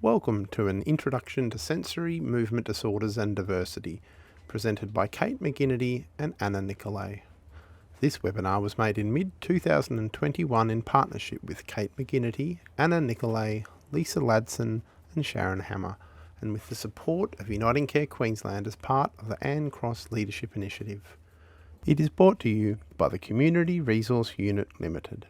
Welcome to an Introduction to Sensory Movement Disorders and Diversity, presented by Kate McGinnity and Anna Nicolay. This webinar was made in mid-2021 in partnership with Kate McGinnity, Anna Nicolay, Lisa Ladson and Sharon Hammer, and with the support of Uniting Care Queensland as part of the Anne Cross Leadership Initiative. It is brought to you by the Community Resource Unit Limited.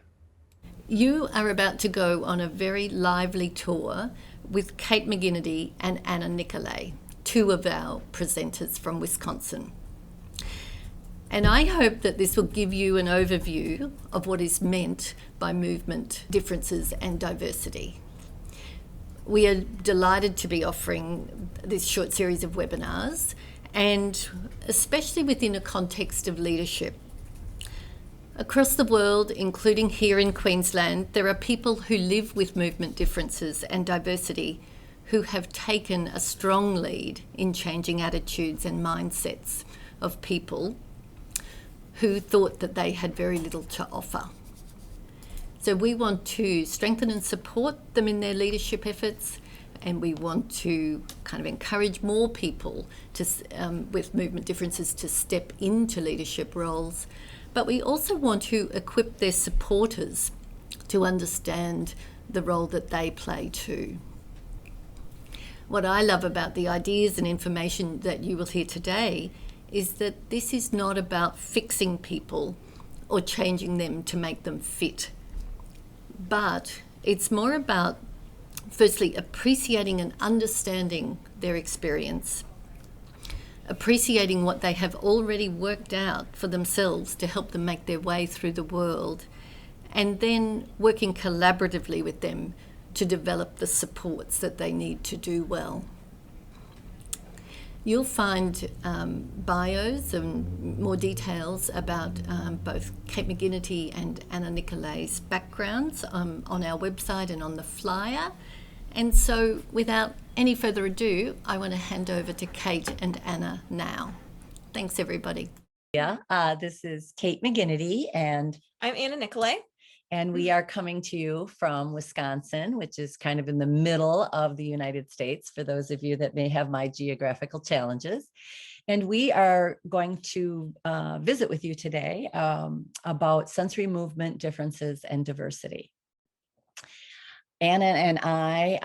You are about to go on a very lively tour with Kate McGinnity and Anna Nicolay, two of our presenters from Wisconsin. And I hope that this will give you an overview of what is meant by movement differences and diversity. We are delighted to be offering this short series of webinars, and especially within a context of leadership. Across the world, including here in Queensland, there are people who live with movement differences and diversity who have taken a strong lead in changing attitudes and mindsets of people who thought that they had very little to offer. So we want to strengthen and support them in their leadership efforts, and we want to kind of encourage more people to, with movement differences to step into leadership roles. But we also want to equip their supporters to understand the role that they play too. What I love about the ideas and information that you will hear today is that this is not about fixing people or changing them to make them fit, but it's more about firstly appreciating and understanding their experience, appreciating what they have already worked out for themselves to help them make their way through the world, and then working collaboratively with them to develop the supports that they need to do well. You'll find bios and more details about both Kate McGinnity and Anna Nicolay's backgrounds on our website and on the flyer. And so without any further ado, I want to hand over to Kate and Anna now. Thanks, everybody. This is Kate McGinnity, and I'm Anna Nicolay. And we are coming to you from Wisconsin, which is kind of in the middle of the United States, for those of you that may have my geographical challenges. And we are going to visit with you today about sensory movement differences and diversity. Anna and I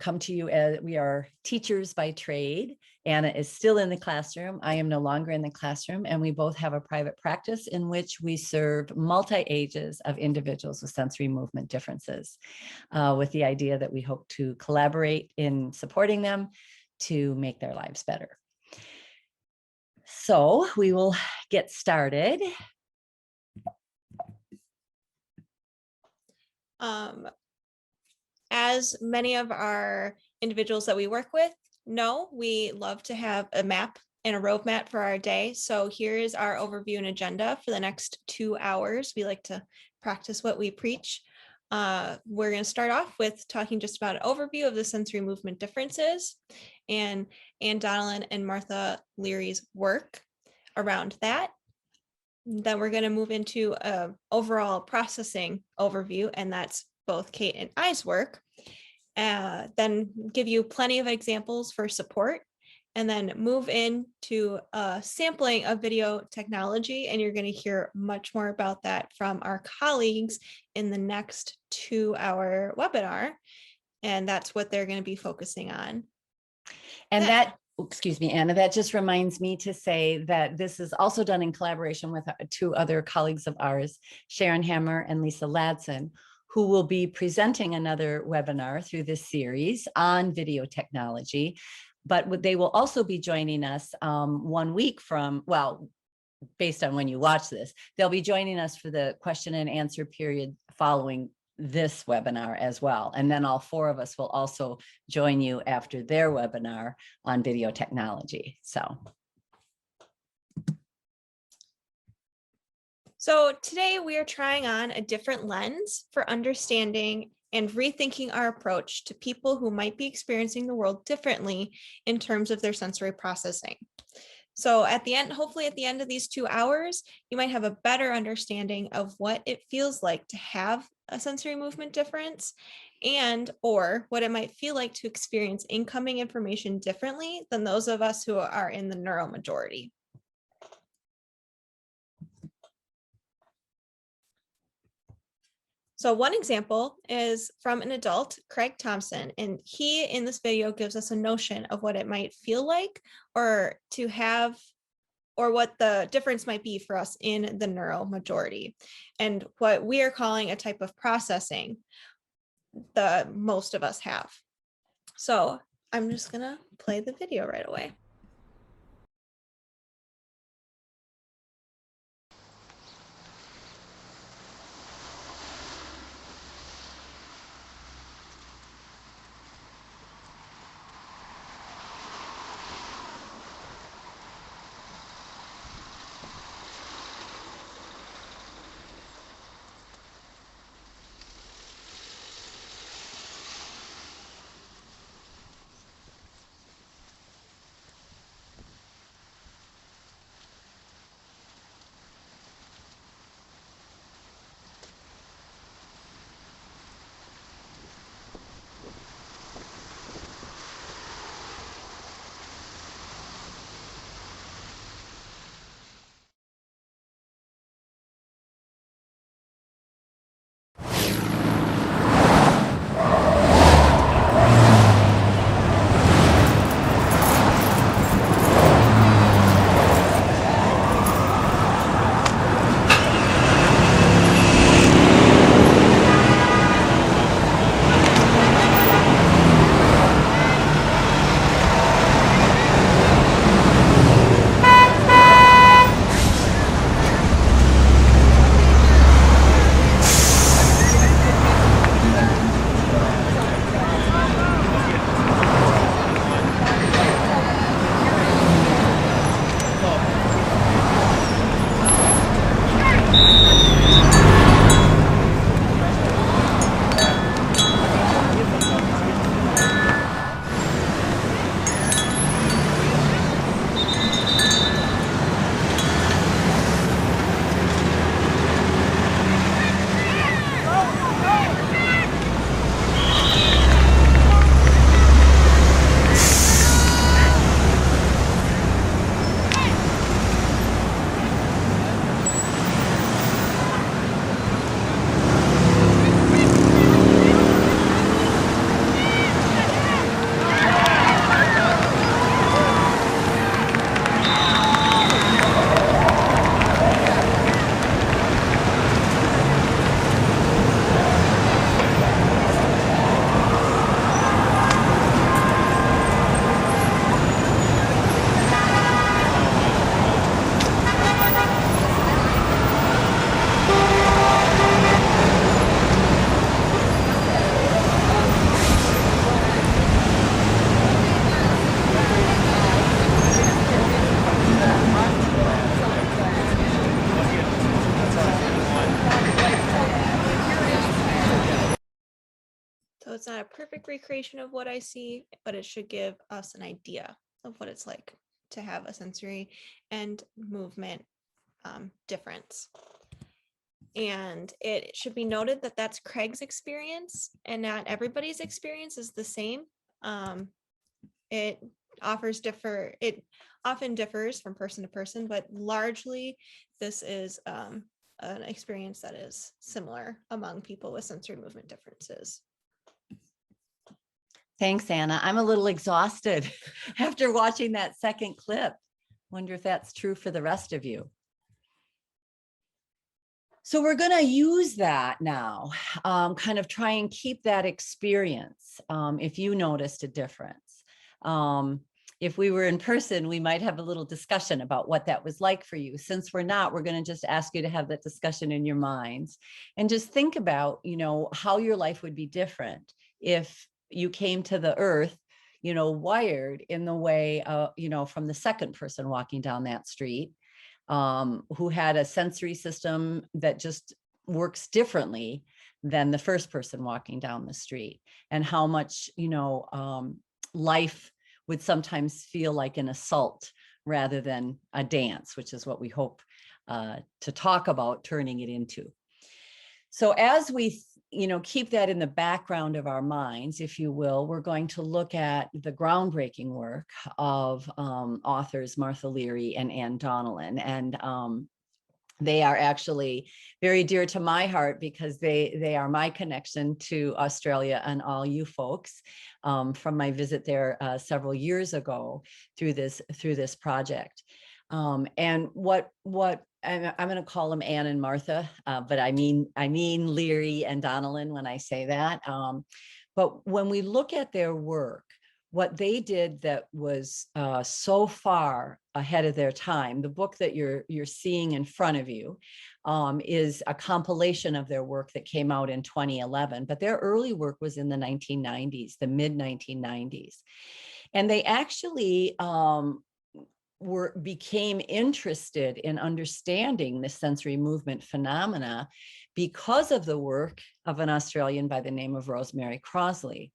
come to you as we are teachers by trade. Anna is still in the classroom. I am no longer in the classroom, and we both have a private practice in which we serve multi-ages of individuals with sensory movement differences, with the idea that we hope to collaborate in supporting them to make their lives better. So we will get started. As many of our individuals that we work with know, we love to have a map and a roadmap for our day. So here is our overview and agenda for the next 2 hours. We like to practice what we preach. We're going to start off with talking just about an overview of the sensory movement differences and Donnellan and Martha Leary's work around that. Then we're going to move into an overall processing overview, and that's both Kate and I's work. Then give you plenty of examples for support, and then move into a sampling of video technology. And you're going to hear much more about that from our colleagues in the next 2-hour webinar. And that's what they're going to be focusing on. And that, excuse me, Anna, that just reminds me to say that this is also done in collaboration with 2 other colleagues of ours, Sharon Hammer and Lisa Ladson, who will be presenting another webinar through this series on video technology. But they will also be joining us 1 week from, well, based on when you watch this, they'll be joining us for the question and answer period following this webinar as well. And then all 4 of us will also join you after their webinar on video technology. So today we are trying on a different lens for understanding and rethinking our approach to people who might be experiencing the world differently in terms of their sensory processing. So at the end, hopefully at the end of these 2 hours, you might have a better understanding of what it feels like to have a sensory movement difference, and or what it might feel like to experience incoming information differently than those of us who are in the neuromajority. So one example is from an adult, Craig Thompson, and he in this video gives us a notion of what it might feel like or to have, or what the difference might be for us in the neuromajority, and what we are calling a type of processing the most of us have. So I'm just gonna play the video right away. So it's not a perfect recreation of what I see, but it should give us an idea of what it's like to have a sensory and movement difference. And it should be noted that that's Craig's experience, and not everybody's experience is the same. It often differs from person to person, but largely this is an experience that is similar among people with sensory movement differences. Thanks, Anna. I'm a little exhausted after watching that second clip. Wonder if that's true for the rest of you. So we're going to use that now, kind of try and keep that experience if you noticed a difference. If we were in person, we might have a little discussion about what that was like for you. Since we're not, we're going to just ask you to have that discussion in your minds and just think about, how your life would be different if you came to the earth, wired in the way, from the second person walking down that street, who had a sensory system that just works differently than the first person walking down the street, and how much, life would sometimes feel like an assault rather than a dance, which is what we hope to talk about turning it into. So as we keep that in the background of our minds, if you will, we're going to look at the groundbreaking work of authors Martha Leary and Anne Donnellan. And they are actually very dear to my heart because they are my connection to Australia and all you folks from my visit there several years ago through this project. And what I'm going to call them Anne and Martha, but I mean Leary and Donnellan when I say that. But when we look at their work, what they did that was so far ahead of their time, the book that you're seeing in front of you is a compilation of their work that came out in 2011, but their early work was in the 1990s, the mid 1990s. And they actually became interested in understanding the sensory movement phenomena because of the work of an Australian by the name of Rosemary Crossley,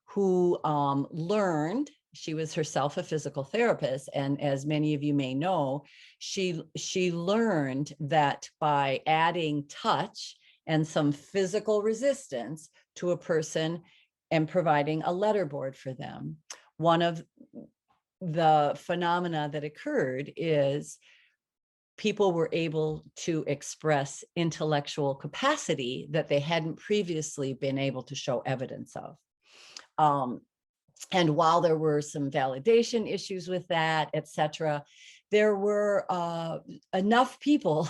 who learned, she was herself a physical therapist, and as many of you may know, she learned that by adding touch and some physical resistance to a person and providing a letterboard for them, one of the phenomena that occurred is people were able to express intellectual capacity that they hadn't previously been able to show evidence of. And while there were some validation issues with that, et cetera, there were enough people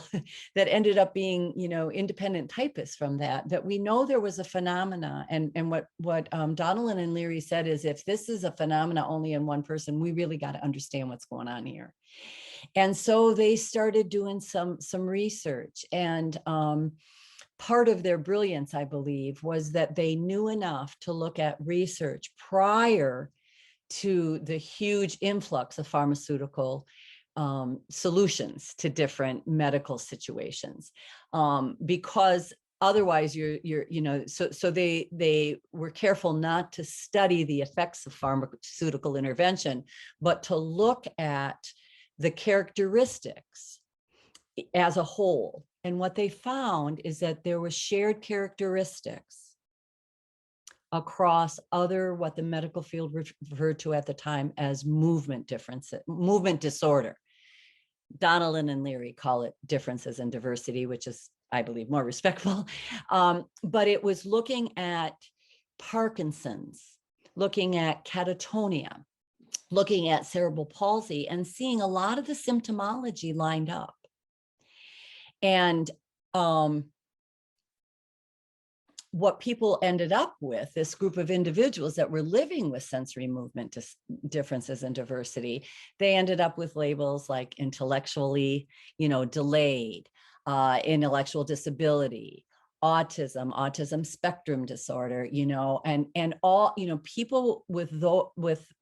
that ended up being, independent typists from that we know there was a phenomena. And what Donnellan and Leary said is, if this is a phenomena only in one person, we really got to understand what's going on here. And so they started doing some research, and part of their brilliance, I believe, was that they knew enough to look at research prior to the huge influx of pharmaceutical solutions to different medical situations, because otherwise so they were careful not to study the effects of pharmaceutical intervention, but to look at the characteristics as a whole. And what they found is that there were shared characteristics across what the medical field referred to at the time as movement disorder. Donnellan and Leary call it differences in diversity, which is, I believe, more respectful. But it was looking at Parkinson's, looking at catatonia, looking at cerebral palsy, and seeing a lot of the symptomology lined up. And what people ended up with, this group of individuals that were living with sensory movement differences and diversity, they ended up with labels like intellectually, delayed, intellectual disability, autism spectrum disorder, and all, people with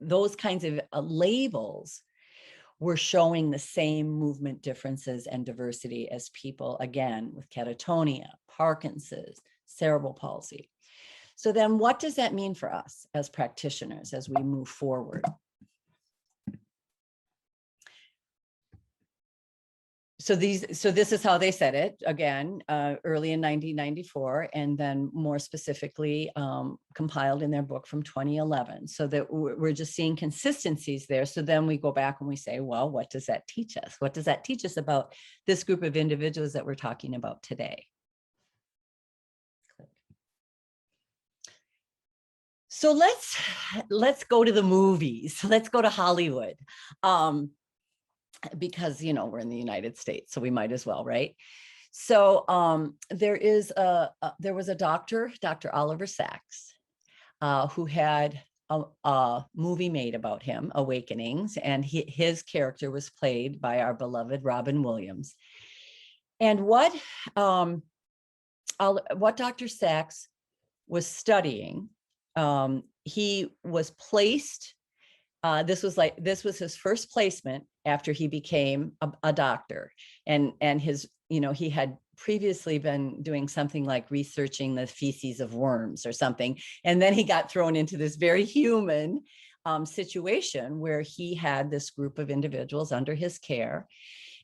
those kinds of labels were showing the same movement differences and diversity as people, again, with catatonia, Parkinson's, cerebral palsy. So then what does that mean for us as practitioners as we move forward? So this is how they said it, again, early in 1994, and then more specifically compiled in their book from 2011. So that we're just seeing consistencies there. So then we go back and we say, well, what does that teach us? What does that teach us about this group of individuals that we're talking about today? So let's go to the movies. Let's go to Hollywood. Because we're in the United States, so we might as well, right? So there was a doctor, Dr. Oliver Sacks, who had a movie made about him, Awakenings, and his character was played by our beloved Robin Williams. And what Dr. Sacks was studying, he was placed. This was his first placement after he became a doctor, and his, he had previously been doing something like researching the feces of worms or something, and then he got thrown into this very human situation where he had this group of individuals under his care,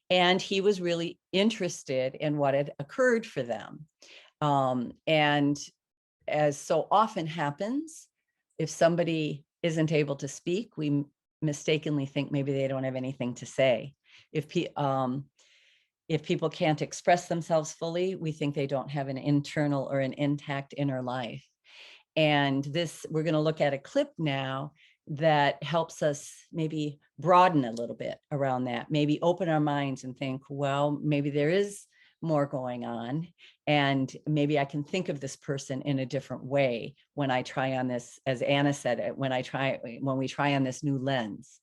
and he was really interested in what had occurred for them. And as so often happens, if somebody isn't able to speak, we mistakenly think maybe they don't have anything to say. If people can't express themselves fully, we think they don't have an internal or an intact inner life. And this, we're going to look at a clip now that helps us maybe broaden a little bit around that, maybe open our minds and think, well, maybe there is more going on, and maybe I can think of this person in a different way when I try on this, as Anna said, when we try on this new lens.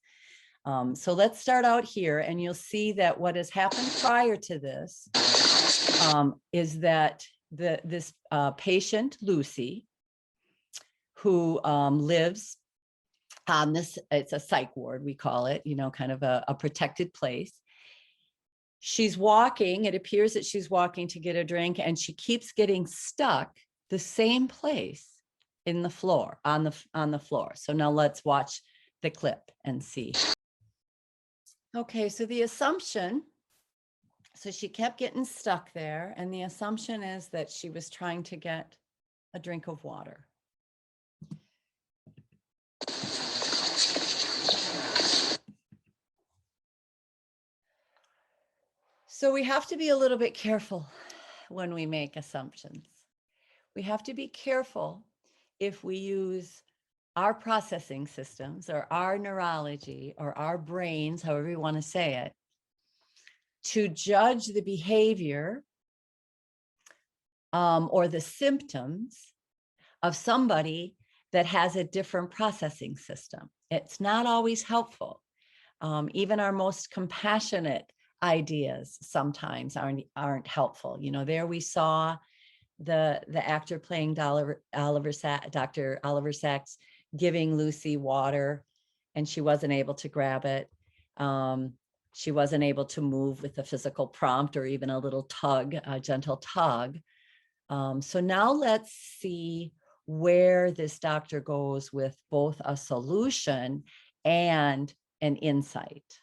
So let's start out here, and you'll see that what has happened prior to this is that this patient, Lucy, who lives on this, it's a psych ward, we call it, kind of a protected place. She's walking, it appears that she's walking to get a drink, and she keeps getting stuck the same place in the floor, on the floor. So now let's watch the clip and see. Okay, so the assumption, so she kept getting stuck there, and the assumption is that she was trying to get a drink of water. So we have to be a little bit careful when we make assumptions. We have to be careful if we use our processing systems or our neurology or our brains, however you want to say it, to judge the behavior or the symptoms of somebody that has a different processing system. It's not always helpful. Even our most compassionate ideas sometimes aren't helpful. There we saw the actor playing Dr. Oliver Sacks giving Lucy water, and she wasn't able to grab it. She wasn't able to move with a physical prompt or even a little tug, a gentle tug. So now let's see where this doctor goes with both a solution and an insight.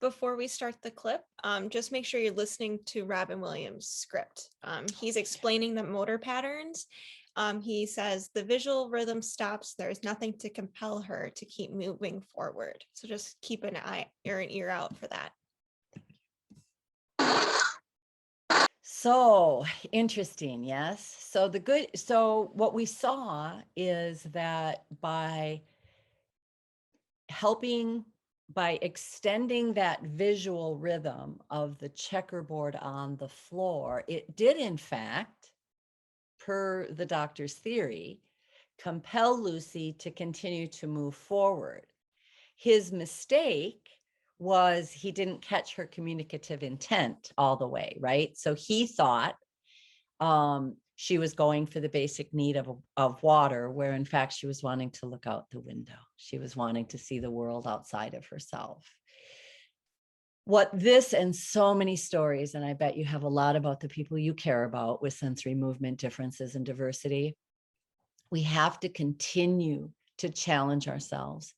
Before we start the clip, just make sure you're listening to Robin Williams' script. He's explaining the motor patterns. He says the visual rhythm stops. There's nothing to compel her to keep moving forward. So just keep an eye or an ear out for that. So interesting, yes. So what we saw is that by extending that visual rhythm of the checkerboard on the floor, it did, in fact, per the doctor's theory, compel Lucy to continue to move forward. His mistake was he didn't catch her communicative intent all the way, right? So he thought she was going for the basic need of water, where in fact she was wanting to look out the window. She was wanting to see the world outside of herself. What this and so many stories, and I bet you have a lot about the people you care about with sensory movement differences and diversity, we have to continue to challenge ourselves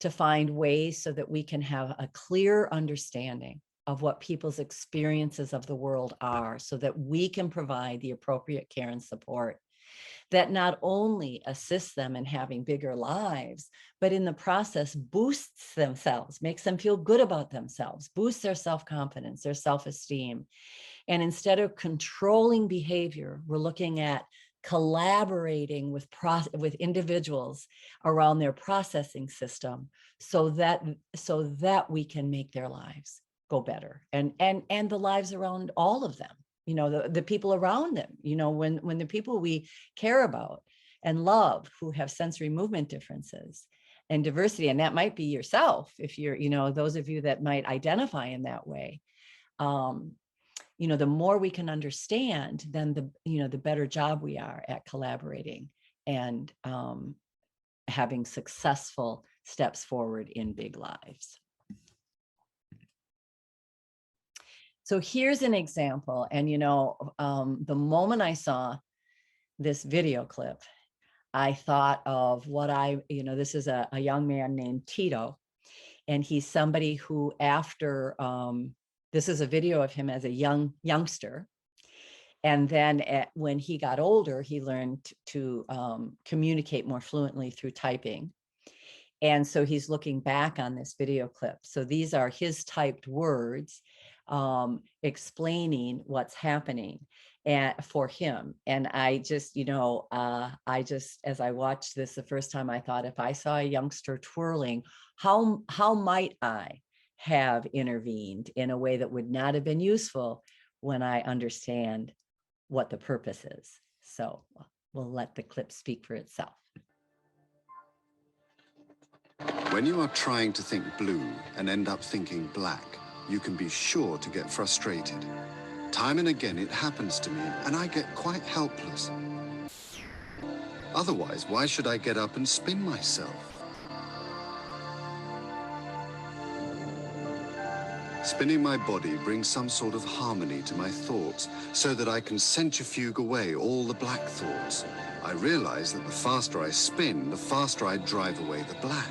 to find ways so that we can have a clear understanding of what people's experiences of the world are, so that we can provide the appropriate care and support that not only assists them in having bigger lives, but in the process boosts themselves, makes them feel good about themselves, boosts their self-confidence, their self-esteem. And instead of controlling behavior, we're looking at collaborating with individuals around their processing system so that we can make their lives go better, and the lives around all of them, the people around them, when the people we care about and love who have sensory movement differences and diversity, and that might be yourself if you're, those of you that might identify in that way, the more we can understand, then the better job we are at collaborating and having successful steps forward in big lives. So here's an example. And, the moment I saw this video clip, I thought of what this is a young man named Tito, and he's somebody who after, this is a video of him as a youngster. And then when he got older, he learned to communicate more fluently through typing. And so he's looking back on this video clip. So these are his typed words explaining what's happening for him. And I just, as I watched this the first time, I thought, if I saw a youngster twirling, how might I have intervened in a way that would not have been useful when I understand what the purpose is? So we'll let the clip speak for itself. When you are trying to think blue and end up thinking black, you can be sure to get frustrated. Time and again it happens to me, and I get quite helpless. Otherwise, why should I get up and spin myself? Spinning my body brings some sort of harmony to my thoughts so that I can centrifuge away all the black thoughts. I realize that the faster I spin, the faster I drive away the black.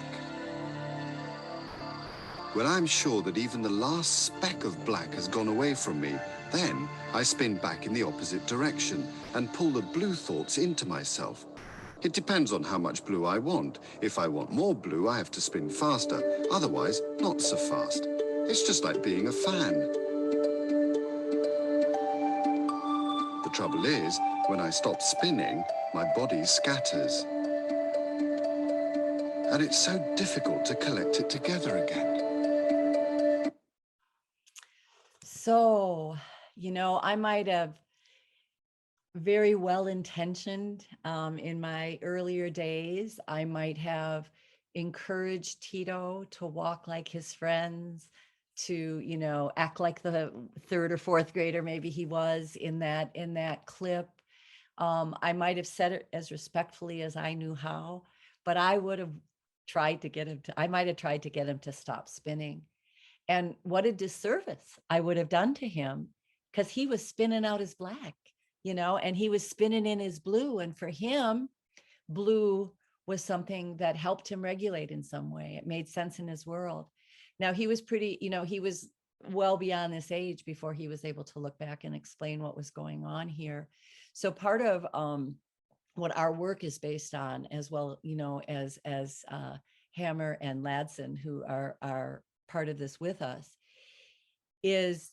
When I'm sure that even the last speck of black has gone away from me, then I spin back in the opposite direction and pull the blue thoughts into myself. It depends on how much blue I want. If I want more blue, I have to spin faster. Otherwise, not so fast. It's just like being a fan. The trouble is, when I stop spinning, my body scatters. And it's so difficult to collect it together again. So, I might have very well-intentioned in my earlier days. I might have encouraged Tito to walk like his friends, to, act like the third or fourth grader maybe he was in that clip. I might have said it as respectfully as I knew how, but I would have tried to get him I might have tried to get him to stop spinning. And what a disservice I would have done to him, because he was spinning out his black, and he was spinning in his blue. And for him, blue was something that helped him regulate in some way. It made sense in his world. Now, he was he was well beyond this age before he was able to look back and explain what was going on here. So part of what our work is based on, as well, as Hammer and Ladson, who are part of this with us, is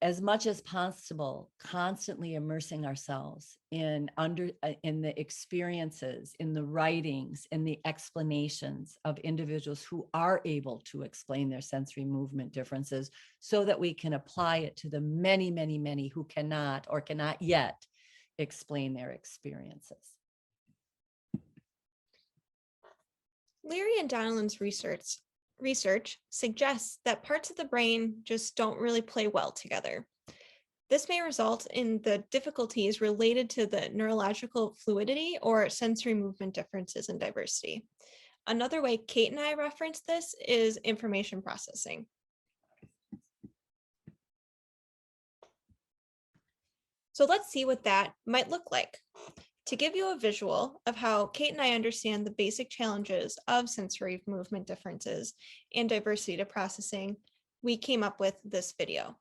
as much as possible constantly immersing ourselves in the experiences, in the writings, in the explanations of individuals who are able to explain their sensory movement differences, so that we can apply it to the many, many, many who cannot or cannot yet explain their experiences. Leary and Donnellan's research suggests that parts of the brain just don't really play well together. This may result in the difficulties related to the neurological fluidity or sensory movement differences in diversity. Another way Kate and I reference this is information processing. So let's see what that might look like. To give you a visual of how Kate and I understand the basic challenges of sensory movement differences and diversity to processing, we came up with this video.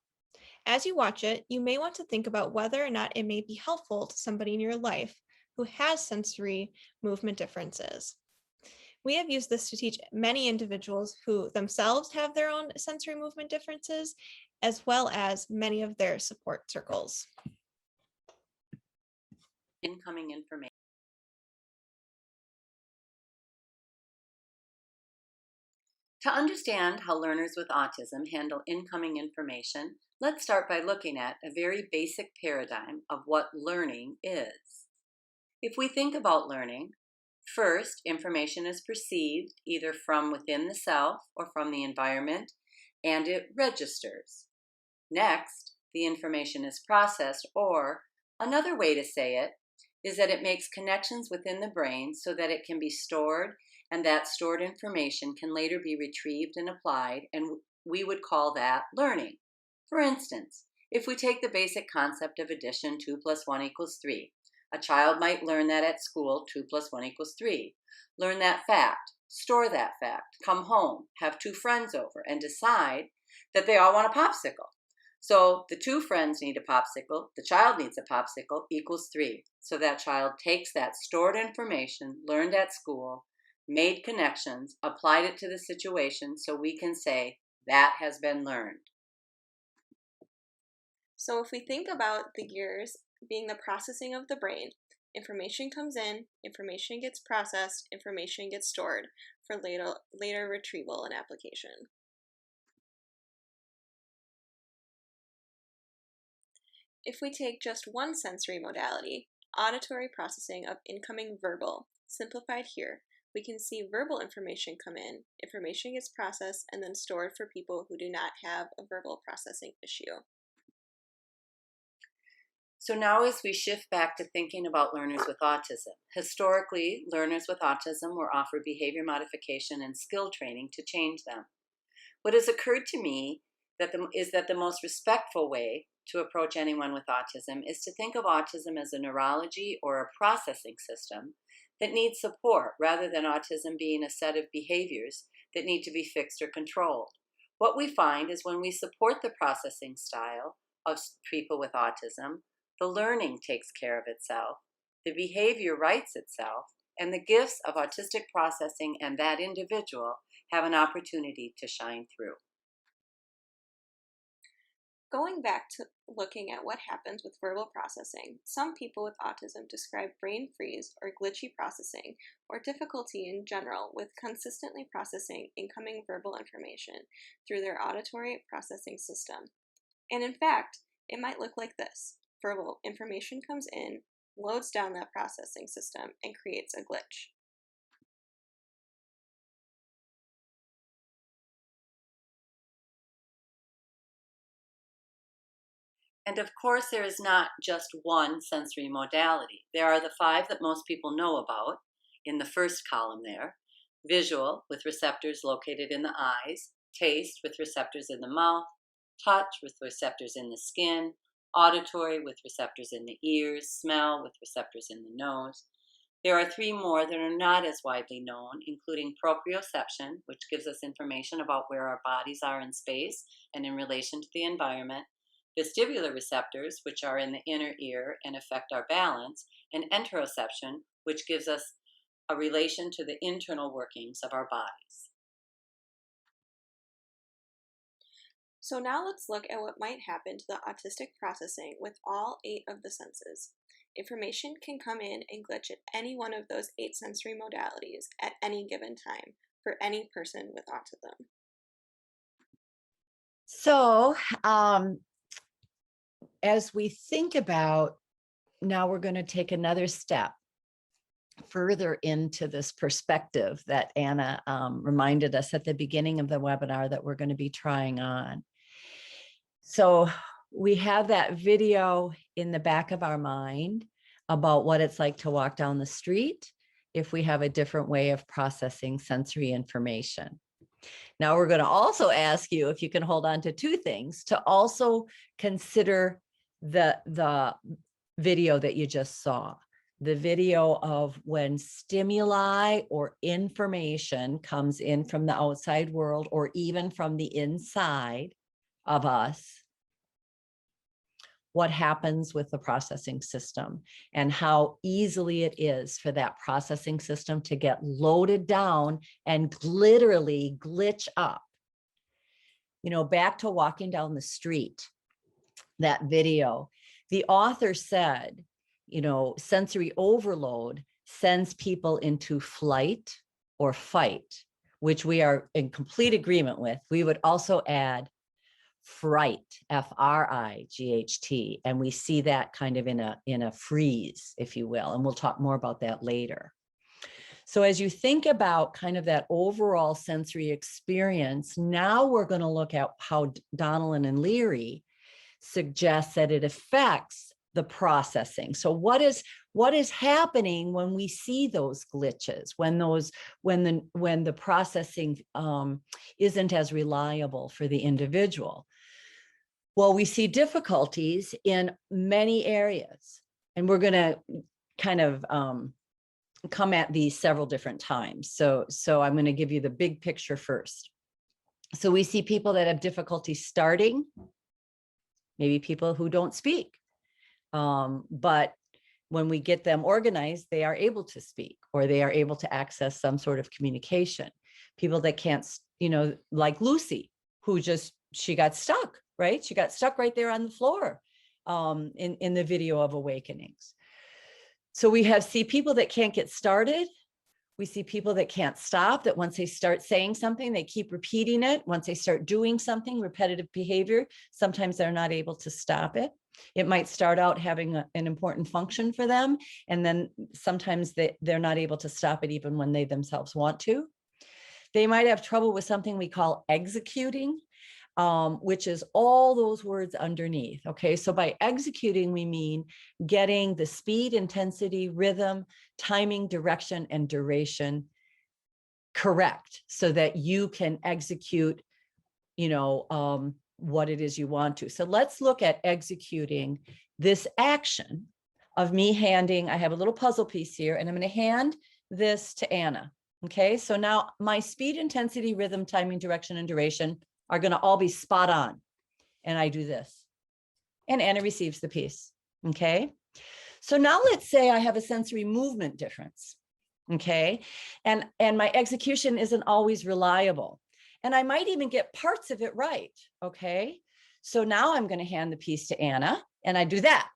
As you watch it, you may want to think about whether or not it may be helpful to somebody in your life who has sensory movement differences. We have used this to teach many individuals who themselves have their own sensory movement differences, as well as many of their support circles. Incoming information. To understand how learners with autism handle incoming information, let's start by looking at a very basic paradigm of what learning is. If we think about learning, first, information is perceived either from within the self or from the environment, and it registers. Next, the information is processed, or another way to say it is that it makes connections within the brain so that it can be stored, and that stored information can later be retrieved and applied, and we would call that learning. For instance, if we take the basic concept of addition, 2 + 1 = 3, A child might learn that at school 2 + 1 = 3. Learn that fact, store that fact, come home, have 2 friends over, and decide that they all want a popsicle. So the 2 friends need a popsicle, the child needs a popsicle, equals 3. So that child takes that stored information, learned at school, made connections, applied it to the situation, so we can say that has been learned. So if we think about the gears being the processing of the brain, information comes in, information gets processed, information gets stored for later retrieval and application. If we take just one sensory modality, auditory processing of incoming verbal, simplified here, we can see verbal information come in, information gets processed and then stored for people who do not have a verbal processing issue. So now as we shift back to thinking about learners with autism, historically, learners with autism were offered behavior modification and skill training to change them. What has occurred to me is that the most respectful way to approach anyone with autism is to think of autism as a neurology or a processing system that needs support rather than autism being a set of behaviors that need to be fixed or controlled. What we find is when we support the processing style of people with autism, the learning takes care of itself, the behavior writes itself, and the gifts of autistic processing and that individual have an opportunity to shine through. Going back to looking at what happens with verbal processing, some people with autism describe brain freeze or glitchy processing or difficulty in general with consistently processing incoming verbal information through their auditory processing system. And in fact, it might look like this. Verbal information comes in, loads down that processing system, and creates a glitch. And of course, there is not just one sensory modality. There are the 5 that most people know about in the first column there. Visual, with receptors located in the eyes. Taste, with receptors in the mouth. Touch, with receptors in the skin. Auditory, with receptors in the ears. Smell, with receptors in the nose. There are 3 more that are not as widely known, including proprioception, which gives us information about where our bodies are in space and in relation to the environment. Vestibular receptors, which are in the inner ear and affect our balance, and enteroception, which gives us a relation to the internal workings of our bodies. So now let's look at what might happen to the autistic processing with all 8 of the senses. Information can come in and glitch at any one of those 8 sensory modalities at any given time for any person with autism. So, as we think about, now we're going to take another step further into this perspective that Anna reminded us at the beginning of the webinar that we're going to be trying on. So we have that video in the back of our mind about what it's like to walk down the street if we have a different way of processing sensory information. Now we're going to also ask you if you can hold on to 2 things, to also consider the video that you just saw, the video of when stimuli or information comes in from the outside world or even from the inside of us, what happens with the processing system and how easily it is for that processing system to get loaded down and literally glitch up. You know, back to walking down the street, that video, the author said, you know, sensory overload sends people into flight or fight, which we are in complete agreement with. We would also add fright, F-R-I-G-H-T, and we see that kind of in a freeze, if you will, and we'll talk more about that later. So as you think about kind of that overall sensory experience, now we're going to look at how Donnellan and Leary suggest that it affects the processing. So what is happening when we see those glitches, when the processing isn't as reliable for the individual? Well, we see difficulties in many areas, and we're going to kind of come at these several different times. So I'm going to give you the big picture first. So we see people that have difficulty starting, maybe people who don't speak. But when we get them organized, they are able to speak, or they are able to access some sort of communication. People that can't, like Lucy, who she got stuck, right? She got stuck right there on the floor in the video of Awakenings. So we see people that can't get started. We see people that can't stop, that once they start saying something, they keep repeating it. Once they start doing something, repetitive behavior, sometimes they're not able to stop it. It might start out having an important function for them, and then sometimes they're not able to stop it even when they themselves want to. They might have trouble with something we call executing, which is all those words underneath. Okay, so by executing, we mean getting the speed, intensity, rhythm, timing, direction, and duration correct so that you can execute, what it is you want to. So let's look at executing this action of me handing, I have a little puzzle piece here, and I'm going to hand this to Anna. Okay, so now my speed, intensity, rhythm, timing, direction, and duration are going to all be spot on. And I do this. And Anna receives the piece. Okay. So now let's say I have a sensory movement difference. Okay. And my execution isn't always reliable. And I might even get parts of it right. Okay. So now I'm going to hand the piece to Anna, and I do that.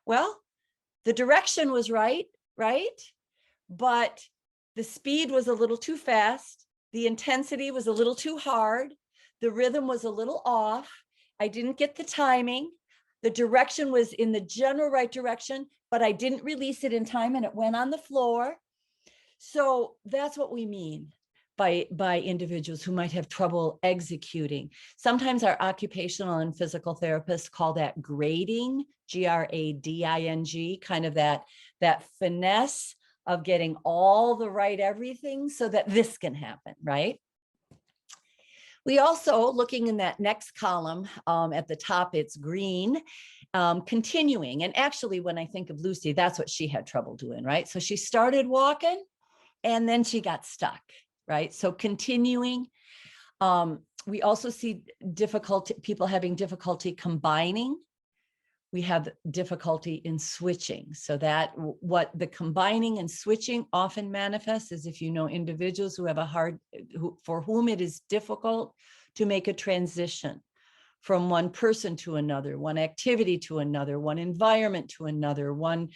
Well, the direction was right? But the speed was a little too fast. The intensity was a little too hard. The rhythm was a little off. I didn't get the timing. The direction was in the general right direction, but I didn't release it in time, and it went on the floor. So that's what we mean by individuals who might have trouble executing. Sometimes our occupational and physical therapists call that grading, grading, kind of that finesse of getting all the right everything so that this can happen, right? We also, looking in that next column at the top, it's green, continuing. And actually, when I think of Lucy, that's what she had trouble doing, right? So she started walking and then she got stuck, right? So continuing. We also see people having difficulty combining. We have difficulty in switching. So that what the combining and switching often manifests is if you know individuals who have for whom it is difficult to make a transition from one person to another, one activity to another, one environment to another, one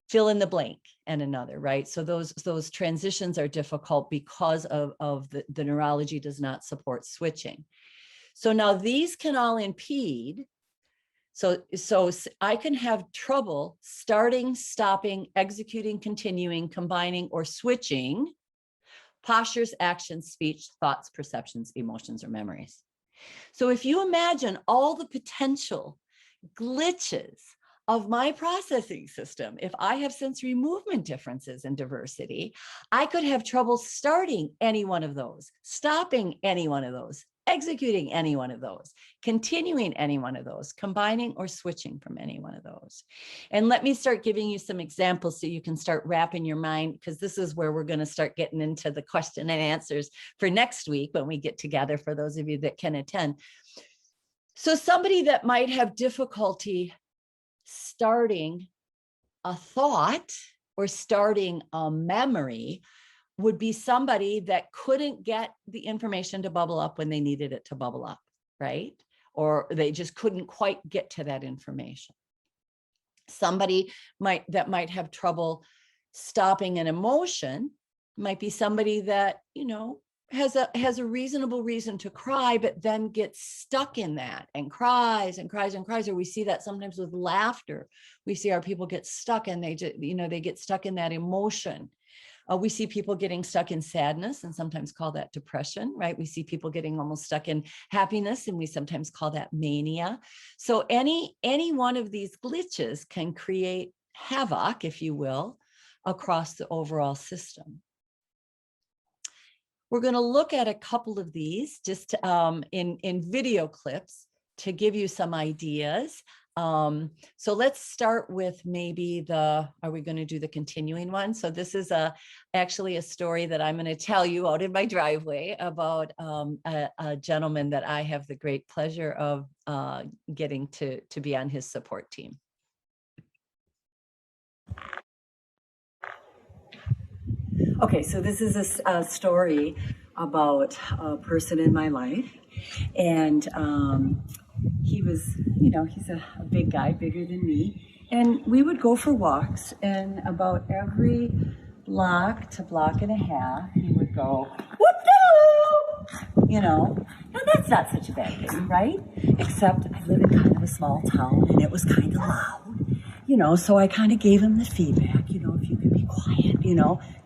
fill in the blank and another, right? So those transitions are difficult because of the neurology does not support switching. So now these can all impede. So I can have trouble starting, stopping, executing, continuing, combining, or switching postures, actions, speech, thoughts, perceptions, emotions, or memories. So if you imagine all the potential glitches of my processing system, if I have sensory movement differences and diversity, I could have trouble starting any one of those, stopping any one of those, executing any one of those, continuing any one of those, combining or switching from any one of those. And let me start giving you some examples so you can start wrapping your mind, because this is where we're going to start getting into the question and answers for next week when we get together, for those of you that can attend. So somebody that might have difficulty starting a thought or starting a memory would be somebody that couldn't get the information to bubble up when they needed it to bubble up, right? Or they just couldn't quite get to that information. Somebody that might have trouble stopping an emotion might be somebody that, has a reasonable reason to cry, but then gets stuck in that and cries and cries and cries. Or we see that sometimes with laughter. We see our people get stuck and they get stuck in that emotion. We see people getting stuck in sadness and sometimes call that depression, right? We see people getting almost stuck in happiness and we sometimes call that mania. So any one of these glitches can create havoc, if you will, across the overall system. We're going to look at a couple of these just in video clips to give you some ideas. So let's start with maybe are we going to do the continuing one? So this is actually a story that I'm going to tell you out in my driveway about a gentleman that I have the great pleasure of getting to be on his support team. Okay, so this is a story about a person in my life, and he was, he's a big guy, bigger than me, and we would go for walks, and about every block to block and a half, he would go, whoop-de-doo! Now that's not such a bad thing, right? Except I live in kind of a small town, and it was kind of loud, so I kind of gave him the feedback, if you could be quiet,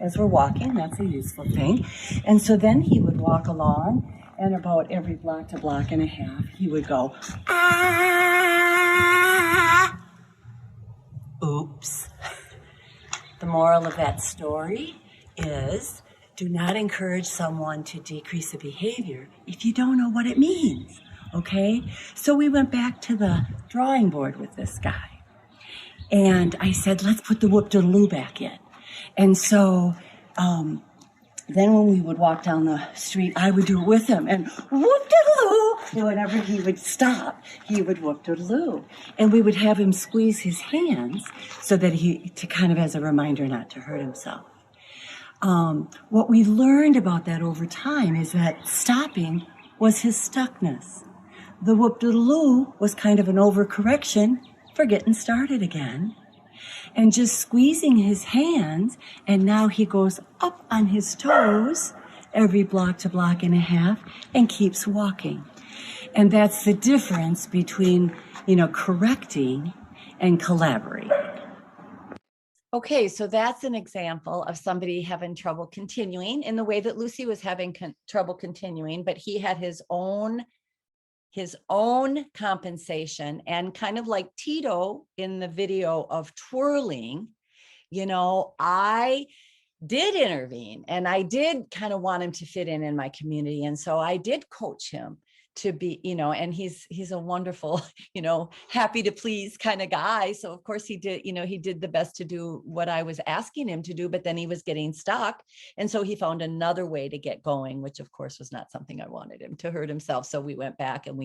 as we're walking, that's a useful thing. And so then he would walk along, and about every block to block and a half, he would go, ah! Oops. The moral of that story is, do not encourage someone to decrease a behavior if you don't know what it means, okay? So we went back to the drawing board with this guy. And I said, let's put the whoop-de-doo back in. And so then when we would walk down the street, I would do it with him. And whoop-de-doo! Whenever he would stop, he would whoop-de-doo. And we would have him squeeze his hands so that to kind of as a reminder not to hurt himself. What we learned about that over time is that stopping was his stuckness. The whoop-de-doo was kind of an overcorrection for getting started again, and just squeezing his hands, and now he goes up on his toes every block to block and a half and keeps walking. And that's the difference between, correcting and collaborating. Okay, so that's an example of somebody having trouble continuing in the way that Lucy was having trouble continuing, but he had his own compensation, and kind of like Tito in the video of twirling, I did intervene, and I did kind of want him to fit in my community. And so I did coach him to be, and he's a wonderful, happy to please kind of guy. So of course he did, he did the best to do what I was asking him to do, but then he was getting stuck. And so he found another way to get going, which of course was not something I wanted him to hurt himself. So we went back and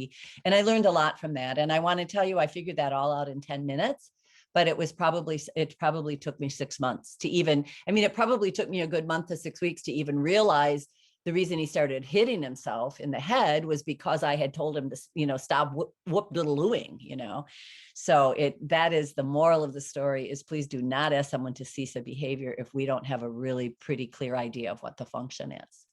I learned a lot from that. And I want to tell you, I figured that all out in 10 minutes. But it probably took me 6 months to even, it probably took me a good month to 6 weeks to even realize the reason he started hitting himself in the head was because I had told him to, stop whoop-de-doo-ing, So that is the moral of the story, is please do not ask someone to cease a behavior if we don't have a really pretty clear idea of what the function is.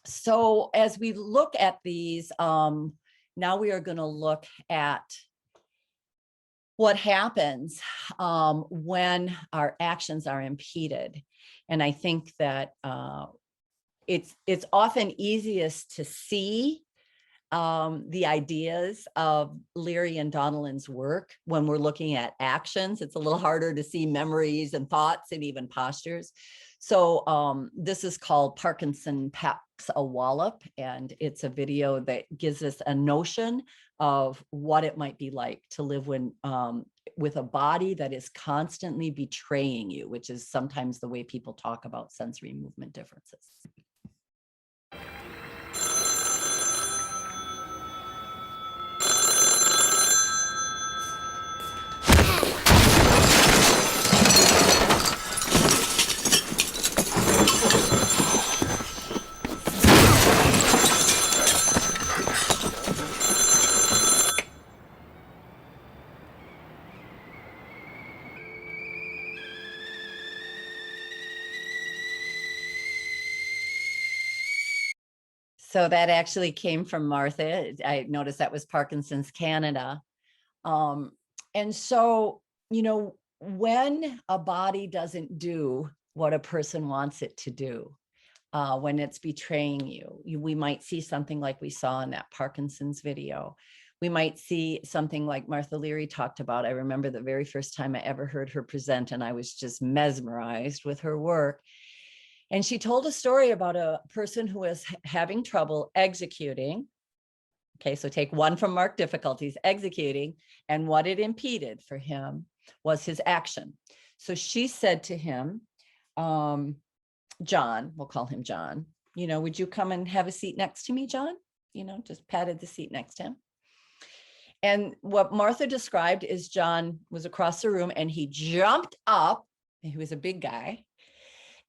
So as we look at these, now we are going to look at what happens when our actions are impeded. And I think that it's often easiest to see the ideas of Leary and Donnellan's work when we're looking at actions. It's a little harder to see memories and thoughts and even postures. So this is called Parkinson Packs a Wallop, and it's a video that gives us a notion of what it might be like to live with a body that is constantly betraying you, which is sometimes the way people talk about sensory movement differences. So that actually came from Martha. I noticed that was Parkinson's Canada. And so, when a body doesn't do what a person wants it to do, when it's betraying you, we might see something like we saw in that Parkinson's video. We might see something like Martha Leary talked about. I remember the very first time I ever heard her present, and I was just mesmerized with her work. And she told a story about a person who was having trouble executing Okay, so take one from marked difficulties, executing, and what it impeded for him was his action. So she said to him, John, we'll call him John, would you come and have a seat next to me, John? Just patted the seat next to him. And what Martha described is John was across the room and he jumped up, and he was a big guy,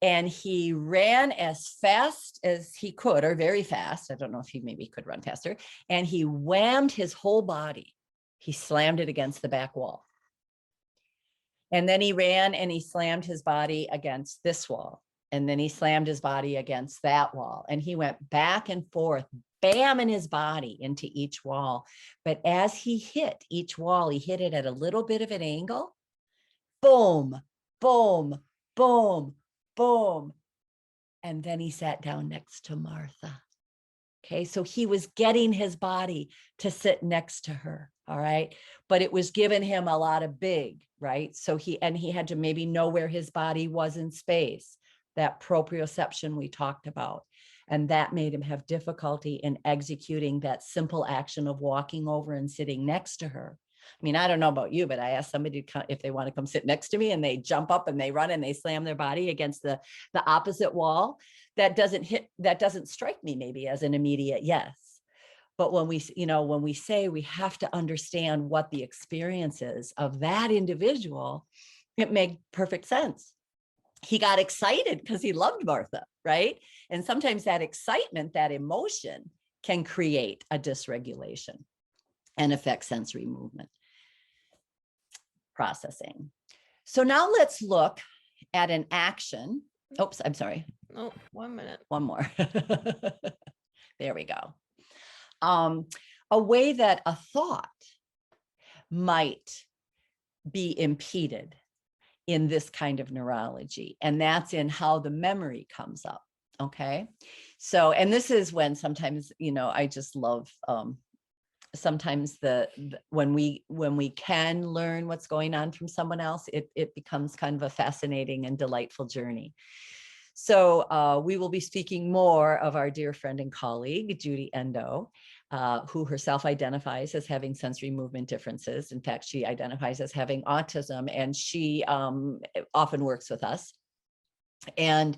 and he ran as fast as he could, or very fast. I don't know if he maybe could run faster. And he whammed his whole body. He slammed it against the back wall. And then he ran and he slammed his body against this wall. And then he slammed his body against that wall. And he went back and forth, bamming his body into each wall. But as he hit each wall, he hit it at a little bit of an angle. Boom, boom, boom, boom. And then he sat down next to Martha. Okay, so he was getting his body to sit next to her. All right. But it was giving him a lot of big, right? So he had to maybe know where his body was in space, that proprioception we talked about. And that made him have difficulty in executing that simple action of walking over and sitting next to her. I mean, I don't know about you, but I asked somebody to come, if they want to come sit next to me, and they jump up and they run and they slam their body against the opposite wall. That doesn't strike me maybe as an immediate yes. But when we say we have to understand what the experience is of that individual, it made perfect sense. He got excited because he loved Martha, right? And sometimes that excitement, that emotion, can create a dysregulation and affect sensory movement processing. So now let's look at an action. Oops, I'm sorry. Oh, 1 minute. One more. There we go. A way that a thought might be impeded in this kind of neurology, and that's in how the memory comes up. Okay. So, and this is when sometimes, I just love, sometimes when we can learn what's going on from someone else, it becomes kind of a fascinating and delightful journey. So we will be speaking more of our dear friend and colleague, Judy Endo, who herself identifies as having sensory movement differences. In fact, she identifies as having autism, and she often works with us. And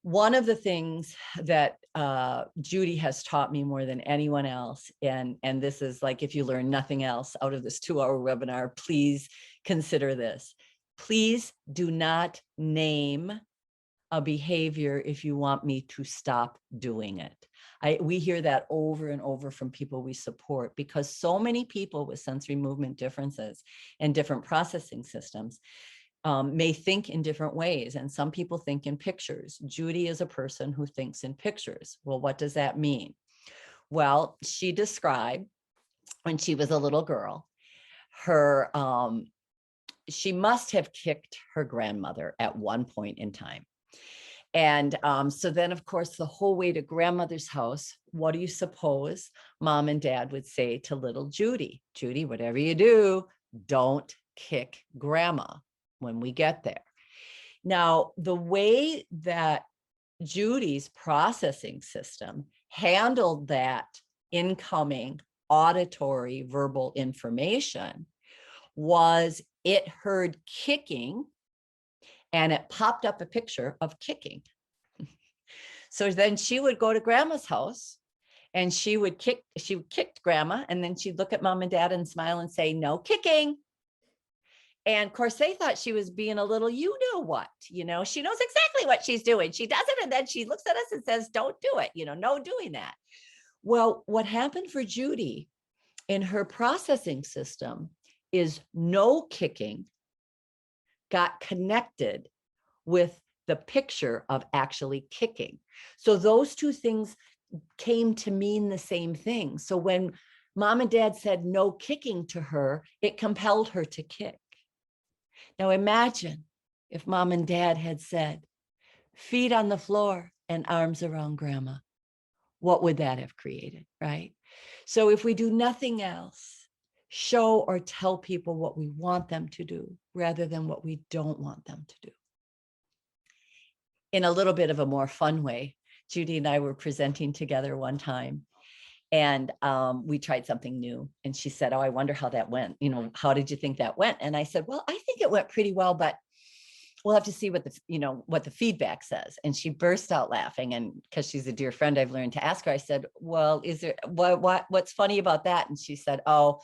one of the things that Judy has taught me more than anyone else, and this is like, if you learn nothing else out of this 2-hour webinar, please consider this. Please do not name a behavior if you want me to stop doing it. We hear that over and over from people we support, because so many people with sensory movement differences and different processing systems may think in different ways. And some people think in pictures. Judy is a person who thinks in pictures. Well, what does that mean? Well, she described when she was a little girl, she must have kicked her grandmother at one point in time. And so then, of course, the whole way to grandmother's house, what do you suppose mom and dad would say to little Judy? Judy, whatever you do, don't kick grandma when we get there. Now, the way that Judy's processing system handled that incoming auditory verbal information was it heard kicking, and it popped up a picture of kicking. So then she would go to grandma's house and she kicked grandma, and then she'd look at mom and dad and smile and say, no kicking. And of course they thought she was being a little, she knows exactly what she's doing. She does it. And then she looks at us and says, don't do it. No doing that. Well, what happened for Judy in her processing system is no kicking got connected with the picture of actually kicking. So those two things came to mean the same thing. So when mom and dad said no kicking to her, it compelled her to kick. Now imagine if mom and dad had said, feet on the floor and arms around grandma. What would that have created, right? So if we do nothing else, show or tell people what we want them to do rather than what we don't want them to do. In a little bit of a more fun way, Judy and I were presenting together one time, And we tried something new. And she said, oh, I wonder how that went. You know, how did you think that went? And I said, well, I think it went pretty well, but we'll have to see what the feedback says. And she burst out laughing. And because she's a dear friend, I've learned to ask her. I said, well, is there what's funny about that? And she said, oh,